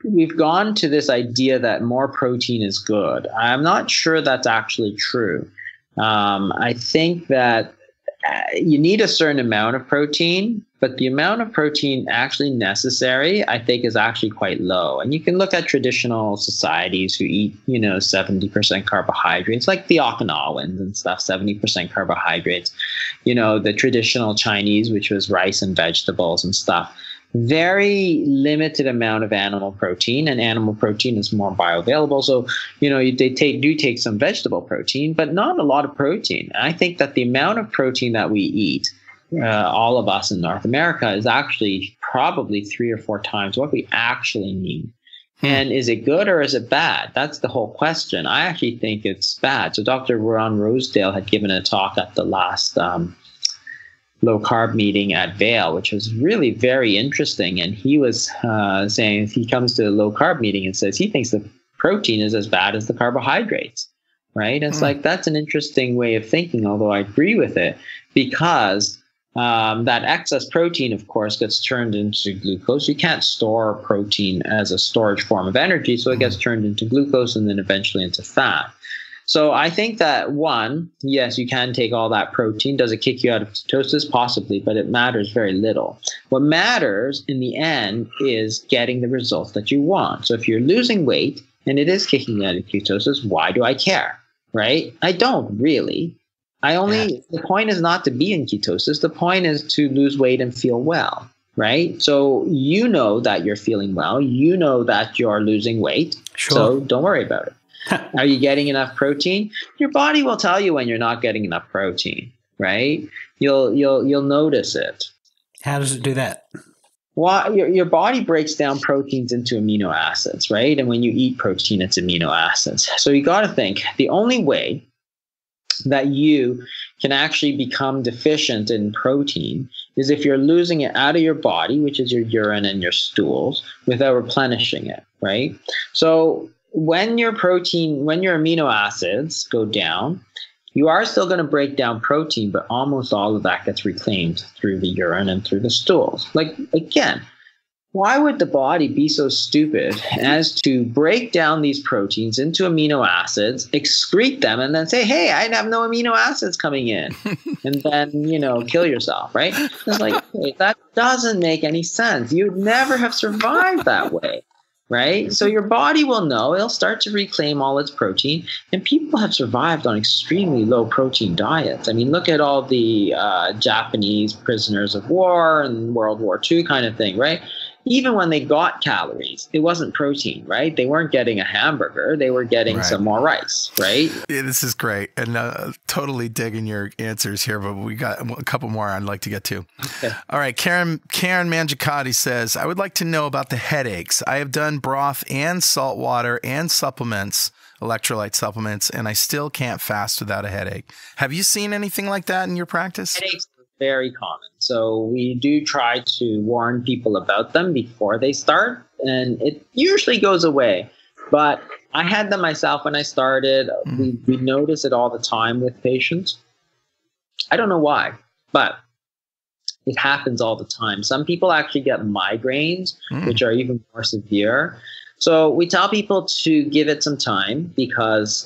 we've gone to this idea that more protein is good. I'm not sure that's actually true. I think that you need a certain amount of protein, but the amount of protein actually necessary, I think, is actually quite low. And you can look at traditional societies who eat, 70% carbohydrates, like the Okinawans and stuff, 70% carbohydrates. The traditional Chinese, which was rice and vegetables and stuff. Very limited amount of animal protein, and animal protein is more bioavailable. So, they take some vegetable protein, but not a lot of protein. I think that the amount of protein that we eat, all of us in North America, is actually probably 3 or 4 times what we actually need. And is it good or is it bad? That's the whole question. I actually think it's bad. So Dr. Ron Rosedale had given a talk at the last low carb meeting at Vail, which was really very interesting. And he was saying, he comes to a low carb meeting and says he thinks the protein is as bad as the carbohydrates, right? It's like, that's an interesting way of thinking, although I agree with it, because that excess protein, of course, gets turned into glucose. You can't store protein as a storage form of energy, so it gets turned into glucose and then eventually into fat. So I think that, one, yes, you can take all that protein. Does it kick you out of ketosis? Possibly, but it matters very little. What matters in the end is getting the results that you want. So if you're losing weight and it is kicking you out of ketosis, why do I care, right? I don't really. The point is not to be in ketosis. The point is to lose weight and feel well, right? So you know that you're feeling well. You know that you're losing weight. Sure. So don't worry about it. Are you getting enough protein? Your body will tell you when you're not getting enough protein, right? You'll notice it. How does it do that? Well, your body breaks down proteins into amino acids, right? And when you eat protein, it's amino acids. So you got to think the only way that you can actually become deficient in protein is if you're losing it out of your body, which is your urine and your stools, without replenishing it, right? So when your amino acids go down, you are still going to break down protein, but almost all of that gets reclaimed through the urine and through the stools. Like, again, why would the body be so stupid as to break down these proteins into amino acids, excrete them, and then say, hey, I have no amino acids coming in, and then, kill yourself, right? It's like, hey, that doesn't make any sense. You'd never have survived that way, right? So your body will know. It'll start to reclaim all its protein, and people have survived on extremely low protein diets. I mean, look at all the Japanese prisoners of war and World War II kind of thing, right? Even when they got calories, it wasn't protein, right? They weren't getting a hamburger. They were getting some more rice, right? Yeah, this is great. And totally digging your answers here, but we got a couple more I'd like to get to. Okay. All right. Karen Mangicotti says, I would like to know about the headaches. I have done broth and salt water and supplements, electrolyte supplements, and I still can't fast without a headache. Have you seen anything like that in your practice? Headaches are very common. So we do try to warn people about them before they start, and it usually goes away. But I had them myself when I started. We notice it all the time with patients. I don't know why, but it happens all the time. Some people actually get migraines, which are even more severe. So we tell people to give it some time because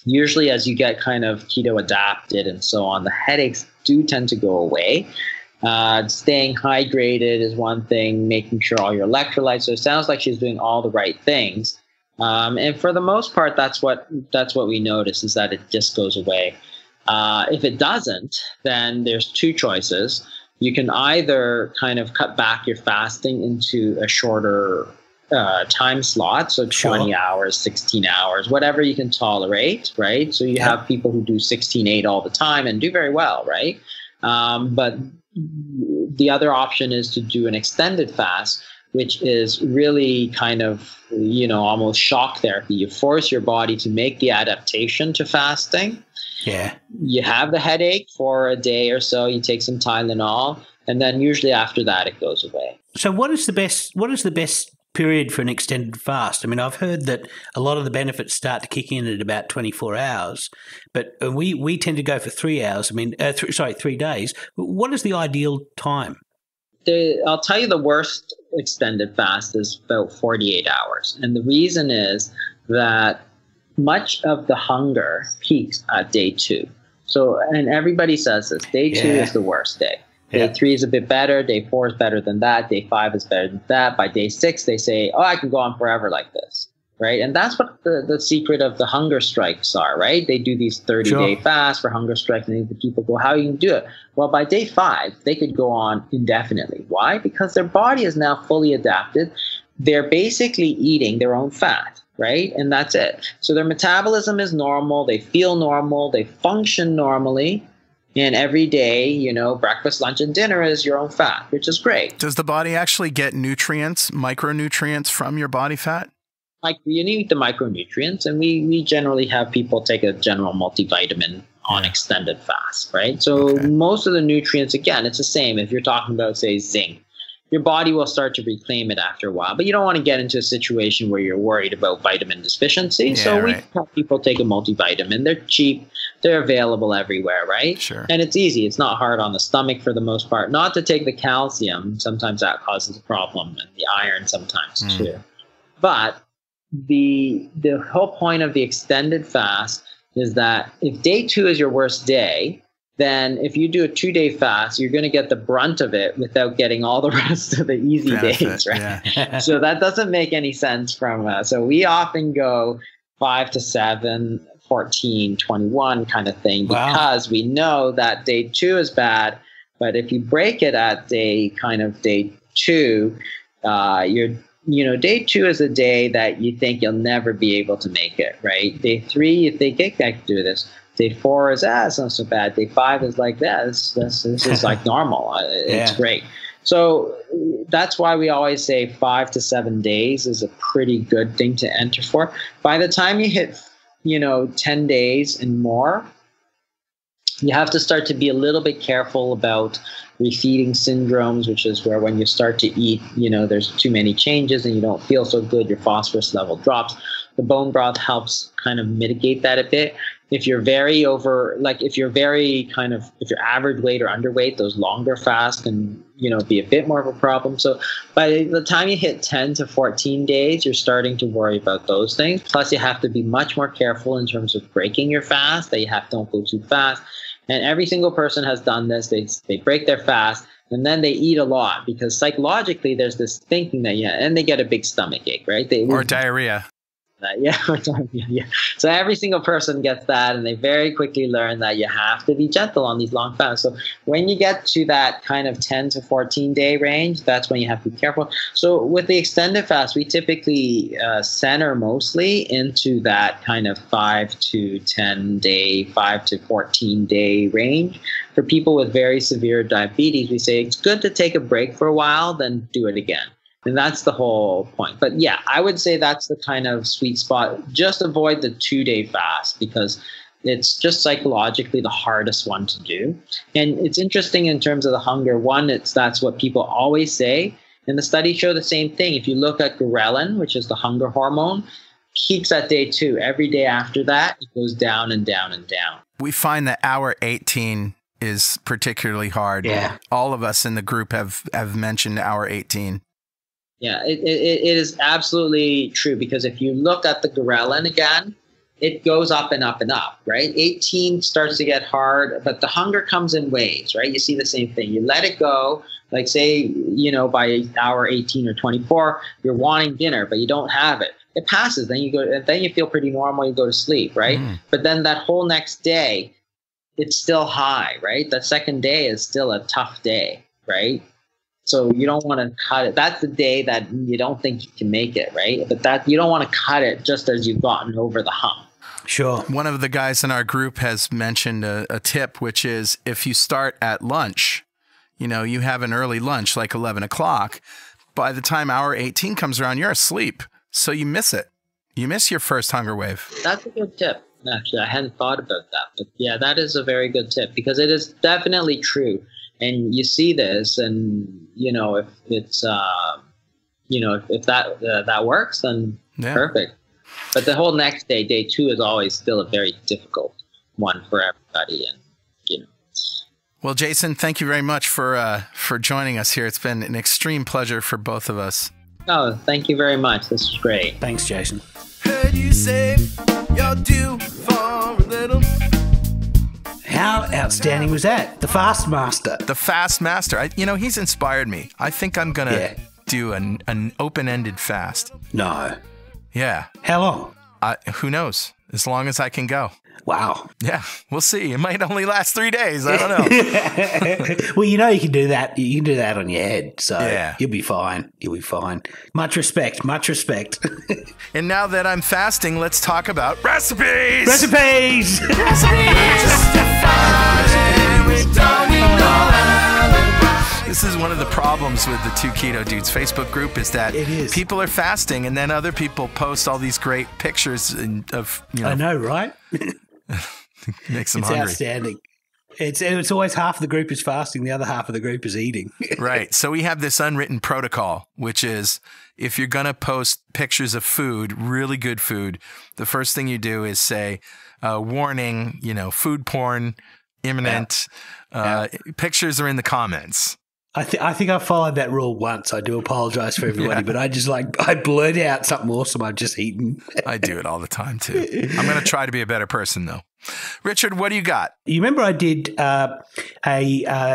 usually as you get kind of keto adapted and so on, the headaches do tend to go away. Staying hydrated is one thing, making sure all your electrolytes. So it sounds like she's doing all the right things. And for the most part, that's what we notice, is that it just goes away. If it doesn't, then there's two choices. You can either kind of cut back your fasting into a shorter time slot, so 20 hours, 16 hours, whatever you can tolerate, right? So you have people who do 16-8 all the time and do very well, right? But the other option is to do an extended fast, which is really kind of, almost shock therapy. You force your body to make the adaptation to fasting. Yeah. You have the headache for a day or so, you take some Tylenol, and then usually after that it goes away. So what is the best period for an extended fast? I mean, I've heard that a lot of the benefits start to kick in at about 24 hours, but we tend to go for 3 hours. 3 days. What is the ideal time? I'll tell you, the worst extended fast is about 48 hours. And the reason is that much of the hunger peaks at day 2. So, and everybody says this, day 2 is the worst day. Day 3 is a bit better. Day 4 is better than that. Day 5 is better than that. By day 6, they say, oh, I can go on forever like this, right? And that's what the secret of the hunger strikes are, right? They do these 30-day fasts for hunger strikes, and the people go, how you can do it? Well, by day 5, they could go on indefinitely. Why? Because their body is now fully adapted. They're basically eating their own fat, right? And that's it. So their metabolism is normal. They feel normal. They function normally. And every day, breakfast, lunch, and dinner is your own fat, which is great. Does the body actually get nutrients, micronutrients from your body fat? Like, you need the micronutrients, and we generally have people take a general multivitamin on extended fast, right? So most of the nutrients, again, it's the same. If you're talking about, say, zinc, your body will start to reclaim it after a while. But you don't want to get into a situation where you're worried about vitamin deficiency. So we have people take a multivitamin. They're cheap. They're available everywhere, right? Sure. And it's easy. It's not hard on the stomach for the most part. Not to take the calcium. Sometimes that causes a problem, and the iron sometimes too. But the whole point of the extended fast is that if day 2 is your worst day, then if you do a 2-day fast, you're going to get the brunt of it without getting all the rest of the easy days, right? Yeah. So that doesn't make any sense so we often go 5 to 7, 14, 21 kind of thing, because we know that day 2 is bad. But if you break it at day 2, day 2 is a day that you think you'll never be able to make it, right? Day 3, you think, I can do this. Day 4 is, it's not so bad. Day 5 is like, this is like normal. It's great. So that's why we always say 5 to 7 days is a pretty good thing to enter for. By the time you hit, 10 days and more, you have to start to be a little bit careful about refeeding syndromes, which is where when you start to eat, there's too many changes and you don't feel so good, your phosphorus level drops. The bone broth helps kind of mitigate that a bit. If you're very if your average weight or underweight, those longer fasts can, be a bit more of a problem. So by the time you hit 10 to 14 days, you're starting to worry about those things. Plus, you have to be much more careful in terms of breaking your fast, that don't go too fast. And every single person has done this. They break their fast and then they eat a lot because psychologically there's this thinking that, and they get a big stomach ache, right? Or diarrhea. Yeah. So every single person gets that, and they very quickly learn that you have to be gentle on these long fasts. So when you get to that kind of 10 to 14 day range, that's when you have to be careful. So with the extended fast, we typically center mostly into that kind of 5 to 10 day, 5 to 14 day range. For people with very severe diabetes, we say it's good to take a break for a while, then do it again. And that's the whole point. But yeah, I would say that's the kind of sweet spot. Just avoid the 2-day fast because it's just psychologically the hardest one to do. And it's interesting in terms of the hunger. One, that's what people always say. And the studies show the same thing. If you look at ghrelin, which is the hunger hormone, peaks at day 2. Every day after that, it goes down and down and down. We find that hour 18 is particularly hard. Yeah. All of us in the group have mentioned hour 18. Yeah, it is absolutely true because if you look at the ghrelin again, it goes up and up and up, right? 18 starts to get hard, but the hunger comes in waves, right? You see the same thing. You let it go, like say, by hour 18 or 24, you're wanting dinner, but you don't have it. It passes, then you feel pretty normal, you go to sleep, right? But then that whole next day, it's still high, right? That second day is still a tough day, right? So you don't want to cut it. That's the day that you don't think you can make it, right? But that you don't want to cut it just as you've gotten over the hump. Sure. One of the guys in our group has mentioned a tip, which is if you start at lunch, you have an early lunch, like 11 o'clock. By the time hour 18 comes around, you're asleep. So you miss it. You miss your first hunger wave. That's a good tip. Actually, I hadn't thought about that. But yeah, that is a very good tip because it is definitely true. And you see this, and if it's if that works, then perfect. But the whole next day, day 2, is always still a very difficult one for everybody, and Well, Jason, thank you very much for joining us here. It's been an extreme pleasure for both of us. Oh, thank you very much. This was great. Thanks, Jason. Heard you say you're due for a little. How outstanding was that? The Fastmaster. The Fastmaster. He's inspired me. I think I'm going to do an open-ended fast. No. Yeah. How long? Who knows? As long as I can go. Wow. Yeah, we'll see. It might only last 3 days. I don't know. Well, you can do that. You can do that on your head. So you'll be fine. You'll be fine. Much respect. Much respect. And now that I'm fasting, let's talk about recipes. Recipes. This is one of the problems with the Two Keto Dudes Facebook group is that people are fasting and then other people post all these great pictures of. I know, right? Makes them it's hungry. Outstanding. It's always half the group is fasting, the other half of the group is eating. Right. So we have this unwritten protocol, which is if you're going to post pictures of food, really good food, the first thing you do is say, warning, food porn, imminent, pictures are in the comments. I think I followed that rule once. I do apologize for everybody, but I blurt out something awesome I've just eaten. I do it all the time too. I'm going to try to be a better person though. Richard, what do you got? You remember I did a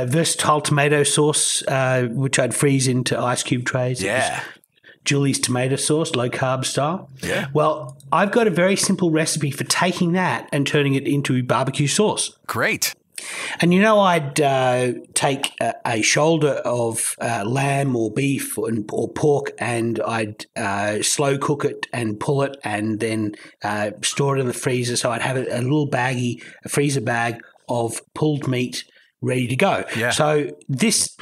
versatile tomato sauce, which I'd freeze into ice cube trays. Yeah. Julie's tomato sauce, low carb style. Yeah. Well, I've got a very simple recipe for taking that and turning it into barbecue sauce. Great. And I'd take a shoulder of lamb or beef or pork, and I'd slow cook it and pull it, and then store it in the freezer. So I'd have a little baggie, a freezer bag of pulled meat ready to go. Yeah. So this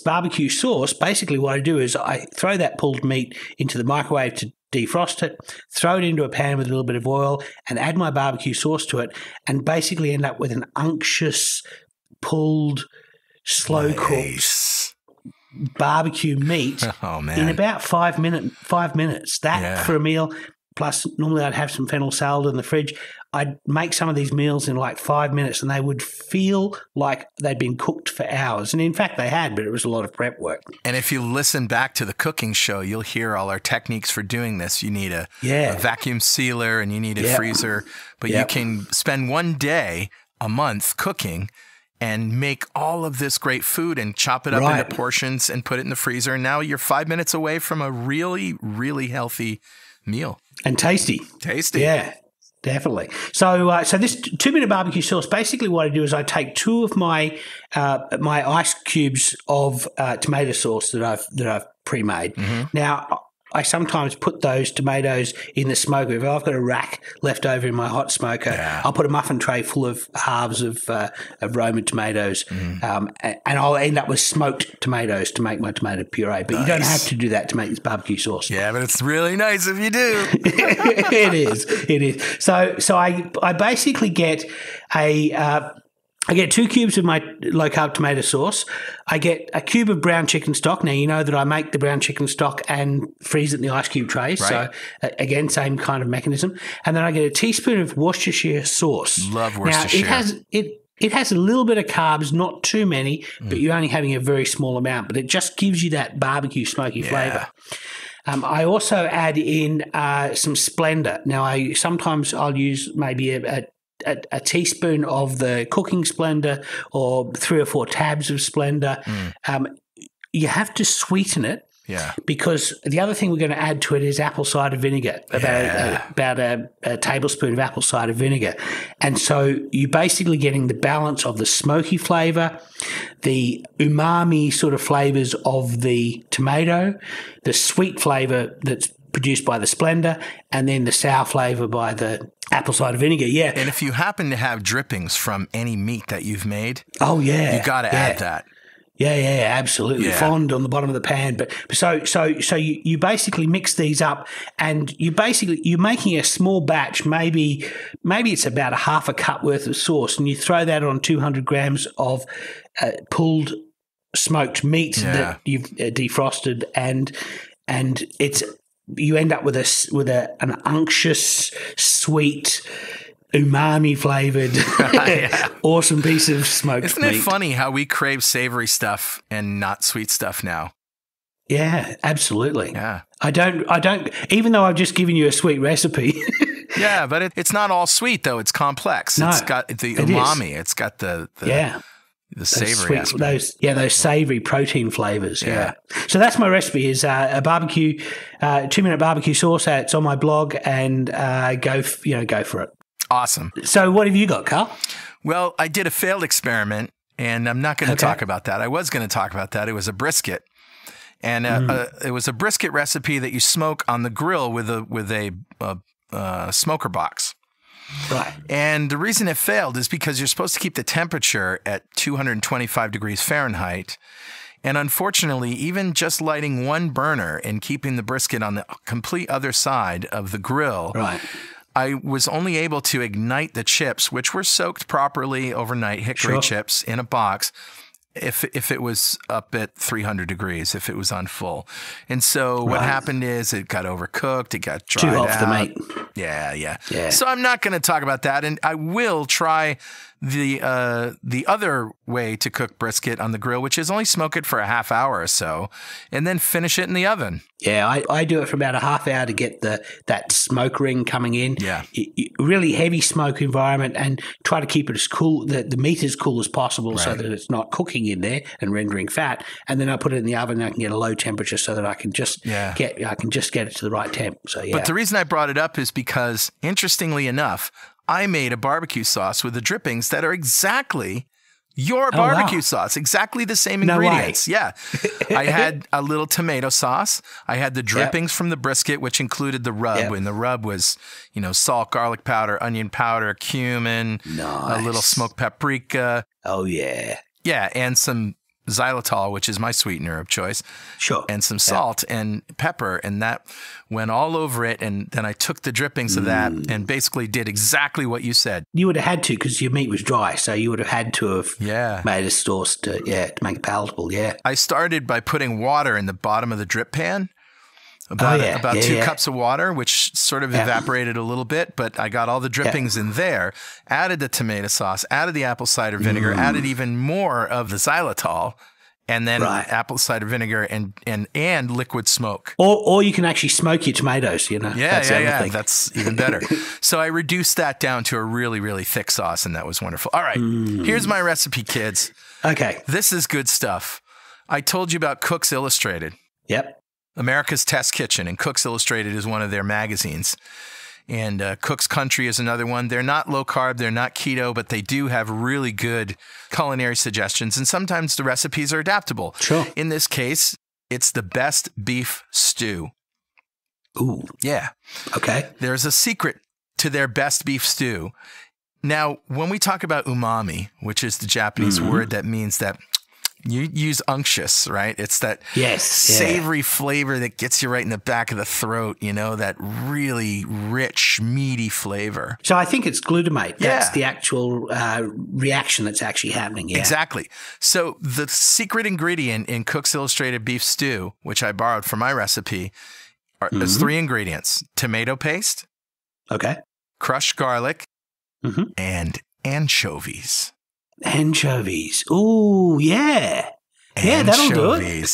barbecue sauce, basically what I do is I throw that pulled meat into the microwave to defrost it, throw it into a pan with a little bit of oil, and add my barbecue sauce to it, and basically end up with an unctuous, pulled, slow-cooked barbecue meat in about 5 minutes. That for a meal. Plus, normally I'd have some fennel salad in the fridge. I'd make some of these meals in like 5 minutes, and they would feel like they'd been cooked for hours. And in fact, they had, but it was a lot of prep work. And if you listen back to the cooking show, you'll hear all our techniques for doing this. You need a vacuum sealer, and you need a freezer. But you can spend one day a month cooking and make all of this great food and chop it up into portions and put it in the freezer. And now you're 5 minutes away from a really, really healthy meal. And tasty. Yeah, definitely. So this 2-minute barbecue sauce, basically what I do is I take 2 of my my ice cubes of tomato sauce that I've pre-made. Mm-hmm. Now, I sometimes put those tomatoes in the smoker. If I've got a rack left over in my hot smoker, I'll put a muffin tray full of halves of Roma tomatoes, and I'll end up with smoked tomatoes to make my tomato puree. But you don't have to do that to make this barbecue sauce. Yeah, but it's really nice if you do. It is. So I basically get I get 2 cubes of my low-carb tomato sauce. I get a cube of brown chicken stock. Now, you know that I make the brown chicken stock and freeze it in the ice cube trays. Right. So, again, same kind of mechanism. And then I get a teaspoon of Worcestershire sauce. Love Worcestershire. Now, it has a little bit of carbs, not too many, but you're only having a very small amount. But it just gives you that barbecue smoky flavour. I also add in some Splenda. Now, I'll use maybe a teaspoon of the cooking Splenda or 3 or 4 tabs of Splenda. You have to sweeten it because the other thing we're going to add to it is apple cider vinegar, about a tablespoon of apple cider vinegar. And so you're basically getting the balance of the smoky flavour, the umami sort of flavours of the tomato, the sweet flavour that's produced by the Splenda, and then the sour flavour by the apple cider vinegar. Yeah. And if you happen to have drippings from any meat that you've made, you got to add that. Yeah, absolutely. Yeah. Fond on the bottom of the pan. But so you basically mix these up, and you're making a small batch. Maybe it's about a half a cup worth of sauce, and you throw that on 200 grams of pulled smoked meat that you've defrosted, and you end up with an unctuous, sweet, umami flavored, awesome piece of smoked meat. Isn't it funny how we crave savory stuff and not sweet stuff now? Yeah, absolutely. Yeah. I don't, even though I've just given you a sweet recipe. Yeah, but it's not all sweet though. It's complex. No, it's got the umami. It's got the savory aspect. Those savory protein flavors. Yeah. So that's my recipe is a barbecue, 2-minute barbecue sauce. It's on my blog, and go for it. Awesome. So what have you got, Carl? Well, I did a failed experiment, and I'm not going to talk about that. I was going to talk about that. It was a brisket. And it was a brisket recipe that you smoke on the grill with a smoker box. Right. And the reason it failed is because you're supposed to keep the temperature at 225 degrees Fahrenheit. And unfortunately, even just lighting one burner and keeping the brisket on the complete other side of the grill, I was only able to ignite the chips, which were soaked properly overnight, hickory chips in a box, if it was up at 300 degrees, if it was on full. And so what happened is it got overcooked, it got dried out. Too hot for the meat. Yeah. So I'm not going to talk about that, and I will try the other way to cook brisket on the grill, which is only smoke it for a half hour or so and then finish it in the oven. Yeah, I do it for about a half hour to get that smoke ring coming in. Yeah. Really heavy smoke environment, and try to keep it as cool, the meat as cool as possible, so that it's not cooking in there and rendering fat. And then I put it in the oven and I can get a low temperature so that I can just get it to the right temp. So yeah. But the reason I brought it up is because, interestingly enough, I made a barbecue sauce with the drippings that are exactly your barbecue sauce, exactly the same ingredients. No way. Yeah. I had a little tomato sauce. I had the drippings from the brisket, which included the rub. And the rub was, salt, garlic powder, onion powder, cumin, a little smoked paprika. Oh, yeah. Yeah. And some xylitol, which is my sweetener of choice. Sure. And some salt and pepper. And that went all over it. And then I took the drippings of that and basically did exactly what you said. You would have had to, because your meat was dry. So you would have had to have made a sauce to make it palatable. Yeah. I started by putting water in the bottom of the drip pan. About 2 cups of water, which sort of evaporated a little bit, but I got all the drippings in there, added the tomato sauce, added the apple cider vinegar, added even more of the xylitol, and then apple cider vinegar and liquid smoke. Or you can actually smoke your tomatoes, Yeah, that's even better. So I reduced that down to a really, really thick sauce, and that was wonderful. All right, here's my recipe, kids. Okay. This is good stuff. I told you about Cooks Illustrated. Yep. America's Test Kitchen, and Cooks Illustrated is one of their magazines. And Cook's Country is another one. They're not low carb, they're not keto, but they do have really good culinary suggestions. And sometimes the recipes are adaptable. Sure. In this case, it's the best beef stew. Ooh. Yeah. Okay. There's a secret to their best beef stew. Now, when we talk about umami, which is the Japanese word that means that you use unctuous, right? It's that savory flavor that gets you right in the back of the throat, that really rich, meaty flavor. So I think it's glutamate. That's the actual reaction that's actually happening. Yeah. Exactly. So the secret ingredient in Cook's Illustrated Beef Stew, which I borrowed from my recipe, is 3 ingredients: tomato paste, crushed garlic, and anchovies. Anchovies. Ooh, yeah. Yeah, that'll do it.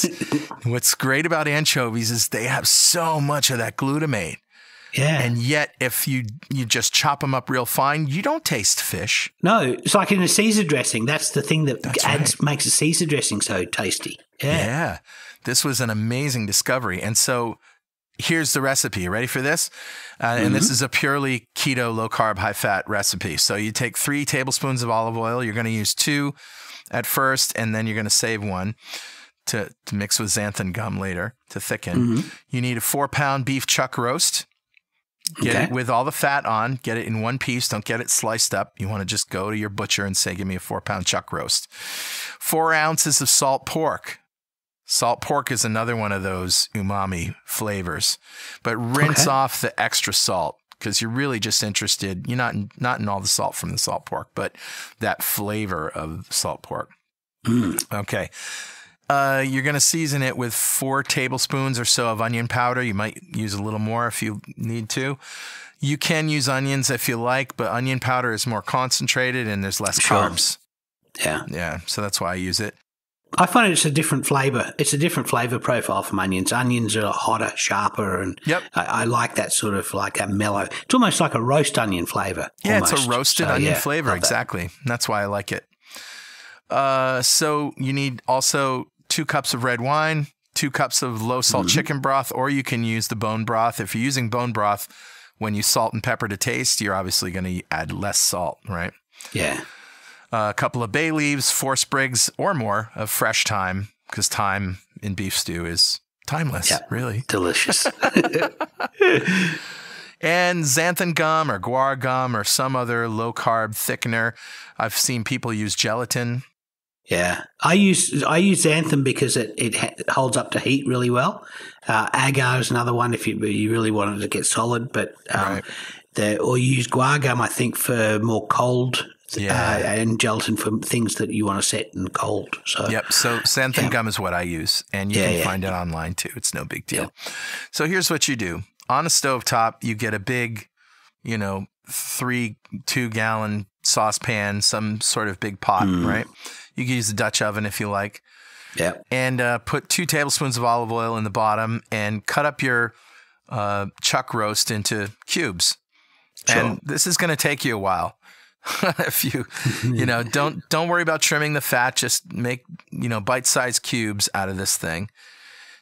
What's great about anchovies is they have so much of that glutamate. Yeah. And yet, if you just chop them up real fine, you don't taste fish. No, it's like in a Caesar dressing. That's the thing that makes a Caesar dressing so tasty. Yeah. This was an amazing discovery. And so here's the recipe. You ready for this? And this is a purely keto, low-carb, high-fat recipe. So you take 3 tablespoons of olive oil. You're going to use 2 at first, and then you're going to save 1 to mix with xanthan gum later to thicken. You need a 4-pound beef chuck roast. Get it with all the fat on. Get it in one piece. Don't get it sliced up. You want to just go to your butcher and say, give me a 4-pound chuck roast. 4 ounces of salt pork. Salt pork is another one of those umami flavors, but rinse off the extra salt because you're really just interested. You're not in all the salt from the salt pork, but that flavor of salt pork. Okay. You're going to season it with 4 tablespoons or so of onion powder. You might use a little more if you need to. You can use onions if you like, but onion powder is more concentrated and there's less carbs. Yeah. So that's why I use it. I find it's a different flavor. It's a different flavor profile from onions. Onions are hotter, sharper, and I like that sort of like a mellow. It's almost like a roast onion flavor. Yeah, it's a roasted onion flavor. Exactly. That's why I like it. So you need also 2 cups of red wine, 2 cups of low salt chicken broth, or you can use the bone broth. If you're using bone broth, when you salt and pepper to taste, you're obviously going to add less salt, right? Yeah. A couple of bay leaves, 4 sprigs or more of fresh thyme, because thyme in beef stew is timeless, really. Delicious. And xanthan gum or guar gum or some other low-carb thickener. I've seen people use gelatin. Yeah. I use xanthan because it holds up to heat really well. Agar is another one if you really wanted to get solid, but or you use guar gum, I think, for more cold. And gelatin for things that you want to set in cold. So So xanthan gum is what I use, and you can find it online too. It's no big deal. So here's what you do. On a stovetop, you get a big, 2-gallon saucepan, some sort of big pot, right? You can use the Dutch oven if you like. Yeah. And put 2 tablespoons of olive oil in the bottom and cut up your chuck roast into cubes. Sure. And this is going to take you a while. If you don't worry about trimming the fat, just make, bite-sized cubes out of this thing.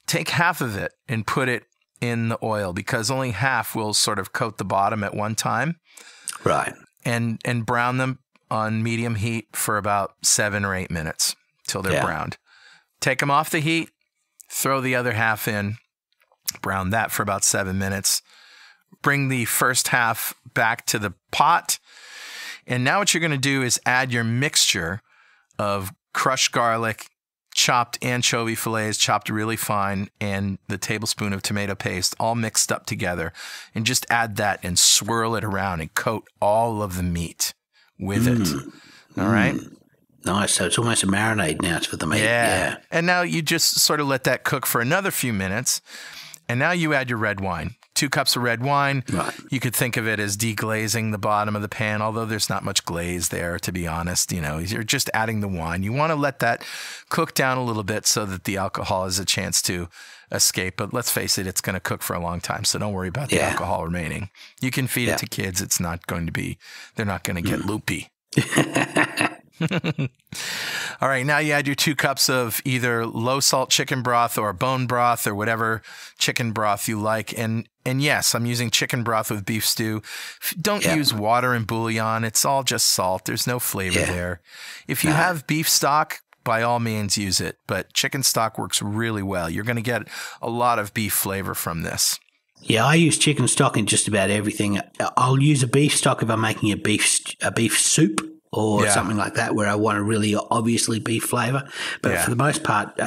Take half of it and put it in the oil because only half will sort of coat the bottom at one time. Right. And brown them on medium heat for about 7 or 8 minutes till they're browned. Take them off the heat, throw the other half in, brown that for about 7 minutes. Bring the first half back to the pot. And now what you're going to do is add your mixture of crushed garlic, chopped anchovy fillets, chopped really fine, and the tablespoon of tomato paste all mixed up together. And just add that and swirl it around and coat all of the meat with it. All right? Nice. So it's almost a marinade now for the meat. Yeah. And now you just sort of let that cook for another few minutes. And now you add your red wine. 2 cups of red wine. Right. You could think of it as deglazing the bottom of the pan, although there's not much glaze there, to be honest. You're just adding the wine. You want to let that cook down a little bit so that the alcohol has a chance to escape. But let's face it, it's going to cook for a long time, so don't worry about the alcohol remaining. You can feed it to kids. It's not going to be, they're not going to get loopy. All right, now you add your 2 cups of either low salt chicken broth or bone broth or whatever chicken broth you like. And yes, I'm using chicken broth with beef stew. Don't use water and bouillon. It's all just salt. There's no flavor there. If you have beef stock, by all means use it. But chicken stock works really well. You're going to get a lot of beef flavor from this. Yeah, I use chicken stock in just about everything. I'll use a beef stock if I'm making a beef soup or something like that where I want a really obviously beef flavor. But for the most part,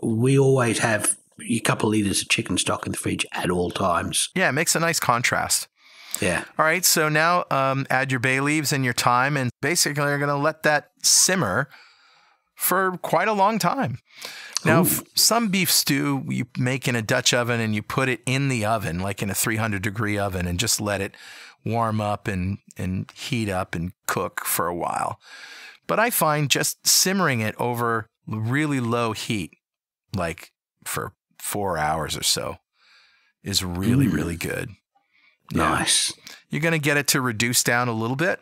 we always have a couple of liters of chicken stock in the fridge at all times. Yeah, it makes a nice contrast. Yeah. All right, so now add your bay leaves and your thyme, and basically you're going to let that simmer for quite a long time. Now, some beef stew you make in a Dutch oven and you put it in the oven, like in a 300-degree oven, and just let it warm up and heat up and cook for a while. But I find just simmering it over really low heat, like for 4 hours or so, is really, really good. Nice. You're going to get it to reduce down a little bit,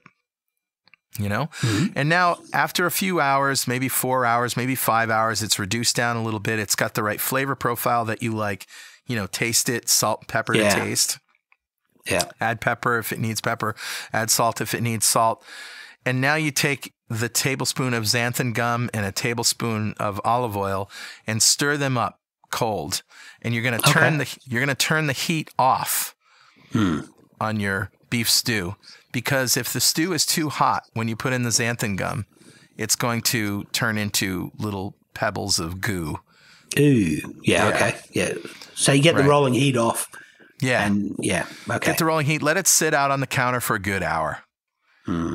And now after a few hours, maybe 4 hours, maybe 5 hours, it's reduced down a little bit. It's got the right flavor profile that you like. Taste it, salt, pepper to taste. Yeah. Add pepper if it needs pepper. Add salt if it needs salt. And now you take the tablespoon of xanthan gum and a tablespoon of olive oil and stir them up cold. And you're going to turn the heat off on your beef stew, because if the stew is too hot when you put in the xanthan gum, it's going to turn into little pebbles of goo. Ooh, okay. Yeah. So you get the rolling heat off. Yeah. And okay. Get the rolling heat. Let it sit out on the counter for a good hour.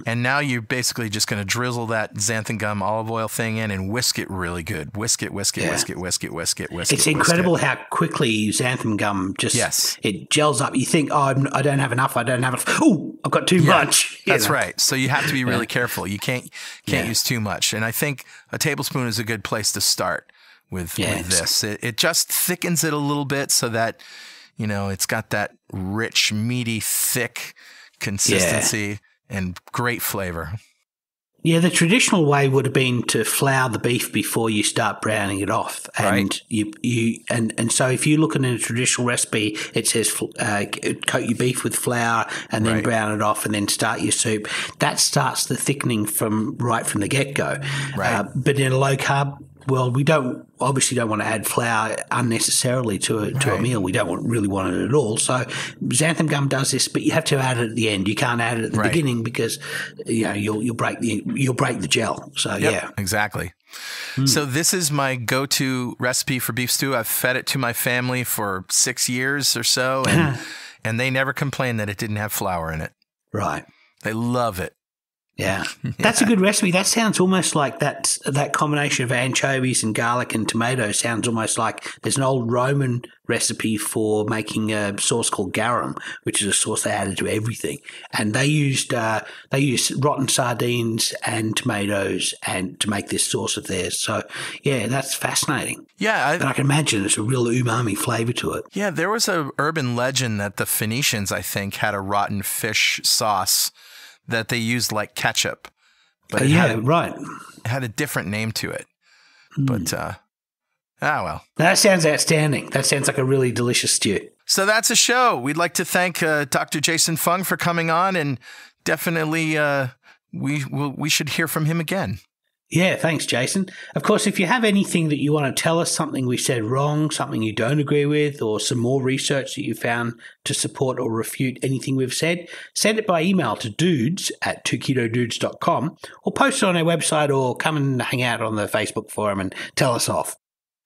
And now you're basically just going to drizzle that xanthan gum olive oil thing in and whisk it really good. Whisk it. It's incredible how quickly xanthan gum just it gels up. You think, I don't have enough. Oh, I've got too much. That's right. So you have to be really careful. You can't use too much. And I think a tablespoon is a good place to start with this. It just thickens it a little bit so that, it's got that rich, meaty, thick consistency. And great flavor. Yeah, the traditional way would have been to flour the beef before you start browning it off. And so if you look at a traditional recipe, it says coat your beef with flour and then brown it off and then start your soup. That starts the thickening from the get-go. Right. But in a low-carb world, we obviously don't want to add flour unnecessarily to a meal. We don't really want it at all. So xanthan gum does this, but you have to add it at the end. You can't add it at the beginning because you'll break the gel. So exactly. So this is my go-to recipe for beef stew. I've fed it to my family for 6 years or so, and they never complained that it didn't have flour in it. Right. They love it. Yeah, that's a good recipe. That sounds almost like that combination of anchovies and garlic and tomatoes sounds almost like there's an old Roman recipe for making a sauce called garum, which is a sauce they added to everything. And they used rotten sardines and tomatoes and to make this sauce of theirs. So, yeah, that's fascinating. Yeah. I can imagine there's a real umami flavor to it. Yeah, there was a urban legend that the Phoenicians, I think, had a rotten fish sauce that they used like ketchup. But right. It had a different name to it. But, well. That sounds outstanding. That sounds like a really delicious stew. So that's a show. We'd like to thank Dr. Jason Fung for coming on, and definitely we should hear from him again. Yeah, thanks, Jason. Of course, if you have anything that you want to tell us, something we said wrong, something you don't agree with, or some more research that you found to support or refute anything we've said, send it by email to dudes@twoketodudes.com, or post it on our website, or come and hang out on the Facebook forum and tell us off.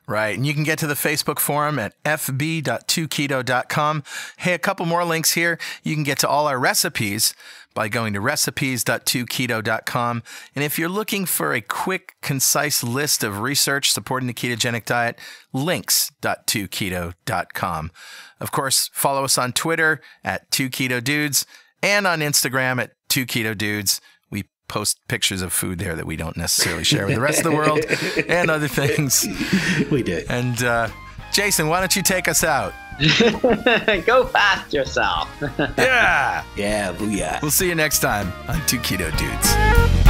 Right. And you can get to the Facebook forum at fb.2keto.com. Hey, a couple more links here. You can get to all our recipes by going to recipes.2keto.com. And if you're looking for a quick, concise list of research supporting the ketogenic diet, links.2keto.com. Of course, follow us on Twitter at 2ketodudes and on Instagram at 2ketodudes. We post pictures of food there that we don't necessarily share with the rest of the world and other things. We do. And Jason, why don't you take us out? Go fast yourself. Yeah. Yeah, booyah. We'll see you next time on 2 Keto Dudes.